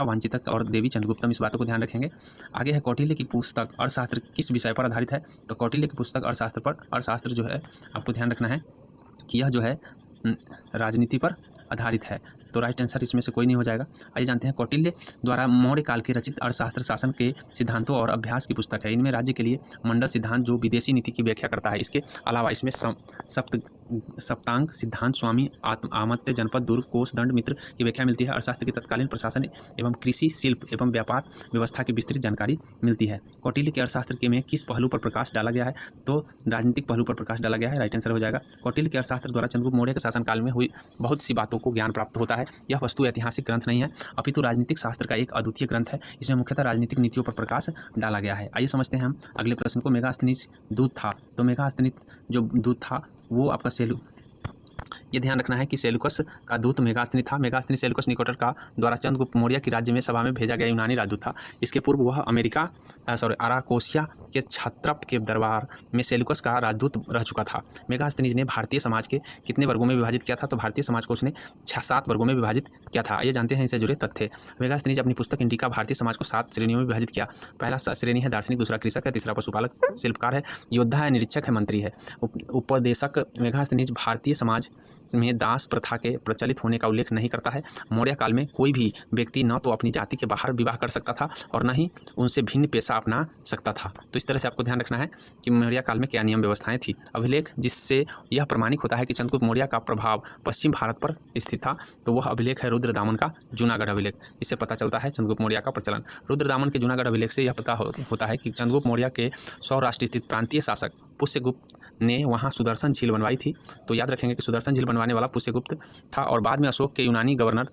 वांचितक और देवी चंद्रगुप्तम। इस बातों को ध्यान रखेंगे। आगे है कौटिल्य की पुस्तक अर्थशास्त्र किस विषय पर आधारित है, तो कौटिल्य की पुस्तक अर्थशास्त्र पर, अर्थशास्त्र जो है आपको ध्यान रखना है कि यह जो है राजनीति पर आधारित है, तो राइट आंसर इसमें से कोई नहीं हो जाएगा। आइए जानते हैं कौटिल्य द्वारा मौर्य काल के रचित अर्थशास्त्र शासन के सिद्धांतों और अभ्यास की पुस्तक है। इनमें राज्य के लिए मंडल सिद्धांत जो विदेशी नीति की व्याख्या करता है, इसके अलावा इसमें सप्तांग सिद्धांत, स्वामी आमत्य, जनपद, दुर्ग, कोष, दंड, मित्र की व्याख्या मिलती है। अर्थशास्त्र की तत्कालीन प्रशासन एवं कृषि, शिल्प एवं व्यापार व्यवस्था की विस्तृत जानकारी मिलती है। कौटिल्य के अर्थशास्त्र के में किस पहलू पर प्रकाश डाला गया है, तो राजनीतिक पहलू पर प्रकाश डाला गया है, राइट आंसर हो जाएगा। कौटिल्य के अर्थशास्त्र द्वारा चंद्रगुप्त मौर्य के शासनकाल में हुई बहुत सी बातों को ज्ञान प्राप्त होता है। यह वस्तु ऐतिहासिक ग्रंथ नहीं है, अपितु राजनीतिक शास्त्र का एक अद्वितीय ग्रंथ है। इसमें मुख्यतः राजनीतिक नीतियों पर प्रकाश डाला गया है। आइए समझते हैं हम अगले प्रश्न को। मेगास्थनीज दूत था, तो मेगास्थनीज जो दूत था वो आपका ये ध्यान रखना है कि सेल्यूकस का दूत मेगास्थनी था। मेगास्थनी सेल्यूकस निकोटर का द्वारा चंद्रगुप्त मौर्य की राज्य में सभा में भेजा गया यूनानी राजदूत था। इसके पूर्व वह अराकोसिया के क्षत्रप के दरबार में सेल्यूकस का राजदूत रह चुका था। मेगास्थनीज ने भारतीय समाज के कितने वर्गों में विभाजित किया था, तो भारतीय समाज को उसने 6-7 वर्गों में विभाजित किया था। ये जानते हैं इससे जुड़े तथ्य। मेगास्थनीज अपनी पुस्तक इंडिका भारतीय समाज को 7 श्रेणियों में विभाजित किया। पहला श्रेणी है दार्शनिक, दूसरा कृषक है, तीसरा पशुपालक, शिल्पकार है, योद्धा है, निरीक्षक है, मंत्री है, उपदेशक। मेगास्थनीज भारतीय समाज में दास प्रथा के प्रचलित होने का उल्लेख नहीं करता है। मौर्य काल में कोई भी व्यक्ति न तो अपनी जाति के बाहर विवाह कर सकता था और न ही उनसे भिन्न पेशा अपना सकता था। तो इस तरह से आपको ध्यान रखना है कि मौर्य काल में क्या नियम व्यवस्थाएं थी। अभिलेख जिससे यह प्रमाणित होता है कि चंद्रगुप्त मौर्य का प्रभाव पश्चिम भारत पर स्थित था, तो वह अभिलेख है रुद्रदामन का जूनागढ़ अभिलेख। इससे पता चलता है चंद्रगुप्त मौर्य का प्रचलन। रुद्रदामन के जूनागढ़ अभिलेख से यह पता होता है कि चंद्रगुप्त मौर्य के सौराष्ट्र स्थित प्रांतीय शासक पुष्यगुप्त ने वहाँ सुदर्शन झील बनवाई थी। तो याद रखेंगे कि सुदर्शन झील बनवाने वाला पुष्यगुप्त था और बाद में अशोक के यूनानी गवर्नर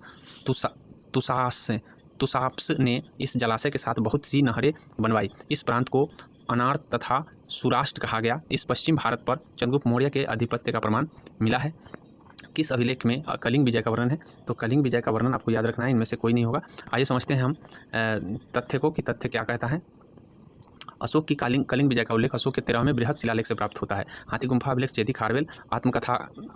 तुसाप्स ने इस जलाशय के साथ बहुत सी नहरें बनवाई। इस प्रांत को अनार तथा सुराष्ट्र कहा गया। इस पश्चिम भारत पर चंद्रगुप्त मौर्य के आधिपत्य का प्रमाण मिला है। किस अभिलेख में कलिंग विजय का वर्णन है, तो कलिंग विजय का वर्णन आपको याद रखना है, इनमें से कोई नहीं होगा। आइए समझते हैं हम तथ्य को कि तथ्य क्या कहता है। अशोक की कलिंग विजय का उल्लेख अशोक के 13वें बृहद शिलालेख से प्राप्त होता है। हाथी गुम्फा अभिलेख चेदी खारवेल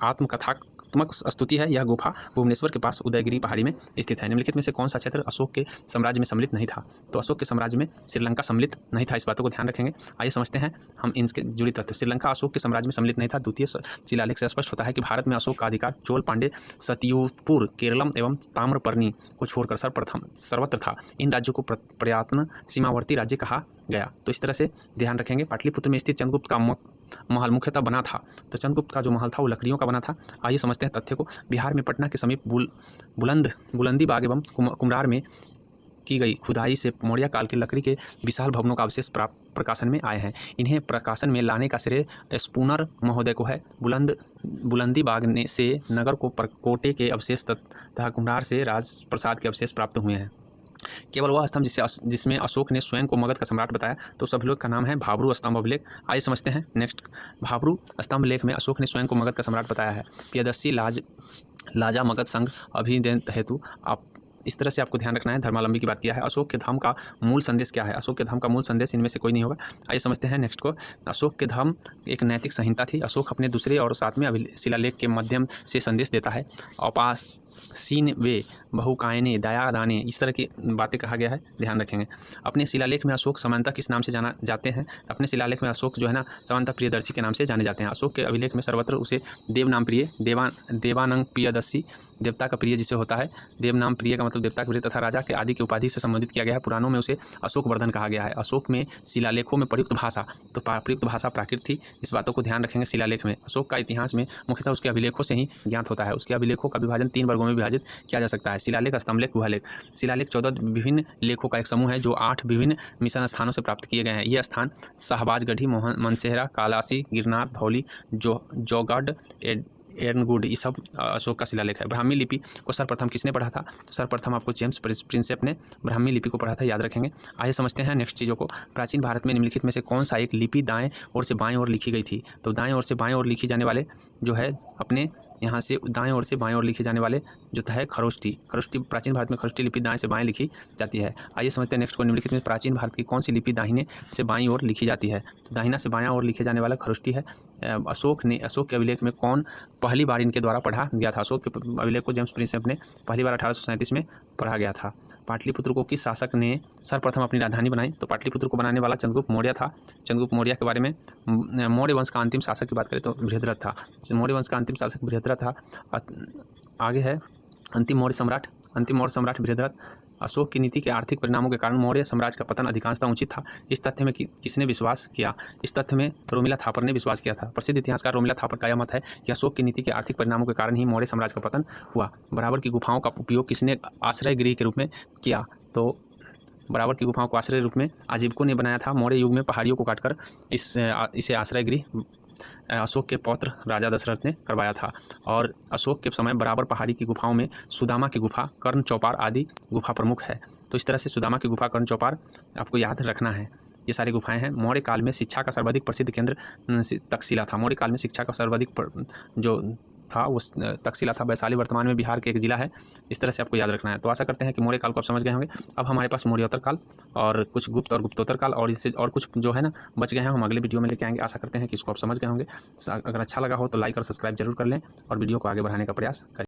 आत्मकथात्मक स्तुति है। यह गुफा भुवनेश्वर के पास उदयगिरी पहाड़ी में स्थित है। निम्नलिखित में से कौन सा क्षेत्र अशोक के साम्राज्य में सम्मिलित नहीं था, तो अशोक के साम्राज्य में श्रीलंका सम्मिलित नहीं था। इस बातों को ध्यान रखेंगे। आइए समझते हैं हम इनके जुड़ी तथ्य। श्रीलंका अशोक के साम्राज्य में सम्मिलित नहीं था। द्वितीय शिलालेख से स्पष्ट होता है कि भारत में अशोक का अधिकार चोल, पांडे, सतयुपुर, केरलम एवं ताम्रपर्णी को छोड़कर सर्वत्र था। इन राज्यों को प्रयात्न सीमावर्ती राज्य कहा गया। तो इस तरह से ध्यान रखेंगे। पाटलिपुत्र में स्थित चंद्रगुप्त का महल मुख्यतः बना था, तो चंद्रगुप्त का जो महल था वो लकड़ियों का बना था। आइए समझते हैं तथ्य को। बिहार में पटना के समीप बुलंदी बाग एवं कुम्हरार में की गई खुदाई से मौर्य काल के लकड़ी के विशाल भवनों का अवशेष प्रकाशन में आए हैं। इन्हें प्रकाशन में लाने का श्रेय स्पूनर महोदय को है। बुलंदी बाग से नगर को कोटे के अवशेष तथा कुम्हरार से राजप्रसाद के अवशेष प्राप्त हुए हैं। केवल वह स्तंभ जिसमें अशोक ने स्वयं को मगध का सम्राट बताया, तो सब लोग का नाम है भाब्रू स्तंभ अभिलेख। आइए समझते हैं नेक्स्ट। भाब्रू स्तंभ लेख में अशोक ने स्वयं को मगध का सम्राट बताया है। प्रियदर्शी लाजा मगध संघ अभिदेन हेतु आप इस तरह से आपको ध्यान रखना है। धर्मावलंबी की बात किया है। अशोक के धर्म का मूल संदेश क्या है, अशोक के धर्म का मूल संदेश इनमें से कोई नहीं होगा। आइए समझते हैं नेक्स्ट को। अशोक के धर्म एक नैतिक संहिता थी। अशोक अपने दूसरे और 7वें शिलालेख के माध्यम से संदेश देता है। सीन वे बहुकायने दया दाने इस तरह की बातें कहा गया है, ध्यान रखेंगे। अपने शिलालेख में अशोक समानता किस नाम से जाना जाते हैं, अपने शिलालेख में अशोक जो है ना समानता प्रियदर्शी के नाम से जाने जाते हैं। अशोक के अभिलेख में सर्वत्र उसे देव नाम प्रिय, देवानंग प्रियदर्शी, देवता का प्रिय जिसे होता है, देव नाम प्रिय का मतलब देवता का प्रिय, तथा राजा के आदि की उपाधि से संबंधित किया गया है। पुराणों में उसे अशोक वर्धन कहा गया है। अशोक में शिलालेखों में प्रयुक्त भाषा, तो प्रयुक्त भाषा प्राकृत थी। इस बातों को ध्यान रखेंगे। शिलालेख में अशोक का इतिहास में मुख्यतः उसके अभिलेखों से ही ज्ञात होता है। उसके अभिलेखों का विभाजन 3 वर्गों में विभाजित किया जा सकता है। शिलालेख, स्तंभलेख, गुहालेख। शिलालेख 14 विभिन्न लेखों का एक समूह है जो 8 विभिन्न मिशन स्थानों से प्राप्त किए गए हैं। ये स्थान शाहबाजगढ़ी, मनसेहरा, कालासी, गिरनार, धौली, जोगढ़, एर्नगुड, ये सब अशोक का शिलालेख है। ब्राह्मी लिपि को सर्वप्रथम किसने पढ़ा था? तो सर्वप्रथम आपको जेम्स प्रिंसेप ने ब्राह्मी लिपि को पढ़ा था, याद रखेंगे। आइए समझते हैं नेक्स्ट चीज़ों को। प्राचीन भारत में निम्नलिखित में से कौन सा एक लिपि दाएं ओर से बाएं ओर लिखी गई थी? तो दाएं ओर से बाएं ओर लिखी जाने वाले जो है अपने यहाँ से दाएं ओर से बाएं ओर लिखे जाने वाले जो है खरोष्टी। प्राचीन भारत में खरोष्टी लिपि दाएं से बाएं लिखी जाती है। आइए समझते हैं नेक्स्ट को। निम्नलिखित में प्राचीन भारत की कौन सी लिपि दाहिने से बाईं ओर लिखी जाती है? तो दाहिना से बायां ओर लिखे जाने वाला खरोष्टी है। अशोक के अभिलेख में कौन पहली बार इनके द्वारा पढ़ा गया था? अशोक के अभिलेख को जेम्स प्रिंसेप ने पहली बार 1837 में पढ़ा गया था। पाटलिपुत्र को किस शासक ने सर्वप्रथम अपनी राजधानी बनाई? तो पाटलिपुत्र को बनाने वाला चंद्रगुप्त मौर्य था। चंद्रगुप्त मौर्य के बारे में मौर्य वंश का अंतिम शासक की बात करें तो बृहद्रथ था। मौर्य वंश का अंतिम शासक बृहद्रथ था। आगे है अंतिम मौर्य सम्राट बृहद्रथ। अशोक की नीति के आर्थिक परिणामों के कारण मौर्य साम्राज्य का पतन अधिकांशतः उचित था। इस तथ्य में किसने विश्वास किया? इस तथ्य में रोमिला थापर ने विश्वास किया था। प्रसिद्ध इतिहासकार रोमिला थापर का यह मत है कि अशोक की नीति के आर्थिक परिणामों के कारण ही मौर्य साम्राज्य का पतन हुआ। बराबर की गुफाओं का उपयोग किसने आश्रय गृह के रूप में किया? तो बराबर की गुफाओं को आश्रय रूप में आजीविकों ने बनाया था। मौर्य युग में पहाड़ियों को काटकर इसे आश्रय गृह अशोक के पौत्र राजा दशरथ ने करवाया था। और अशोक के समय बराबर पहाड़ी की गुफाओं में सुदामा की गुफा, कर्ण चौपार आदि गुफा प्रमुख है। तो इस तरह से सुदामा की गुफा, कर्ण चौपार आपको याद रखना है। ये सारी गुफाएं हैं। मौर्य काल में शिक्षा का सर्वाधिक प्रसिद्ध केंद्र तक्षशिला था। मौर्य काल में शिक्षा का सर्वाधिक जो था वो तक्षशिला था। वैशाली वर्तमान में बिहार के एक जिला है। इस तरह से आपको याद रखना है। तो आशा करते हैं कि मौर्य काल को आप समझ गए होंगे। अब हमारे पास मौर्योत्तर काल और कुछ गुप्त और गुप्तोत्तर काल और इससे और कुछ जो है ना बच गए हैं, हम अगले वीडियो में लेके आएंगे। आशा करते हैं कि इसको आप समझ गए होंगे। अगर अच्छा लगा हो तो लाइक और सब्सक्राइब जरूर कर लें और वीडियो को आगे बढ़ाने का प्रयास करें।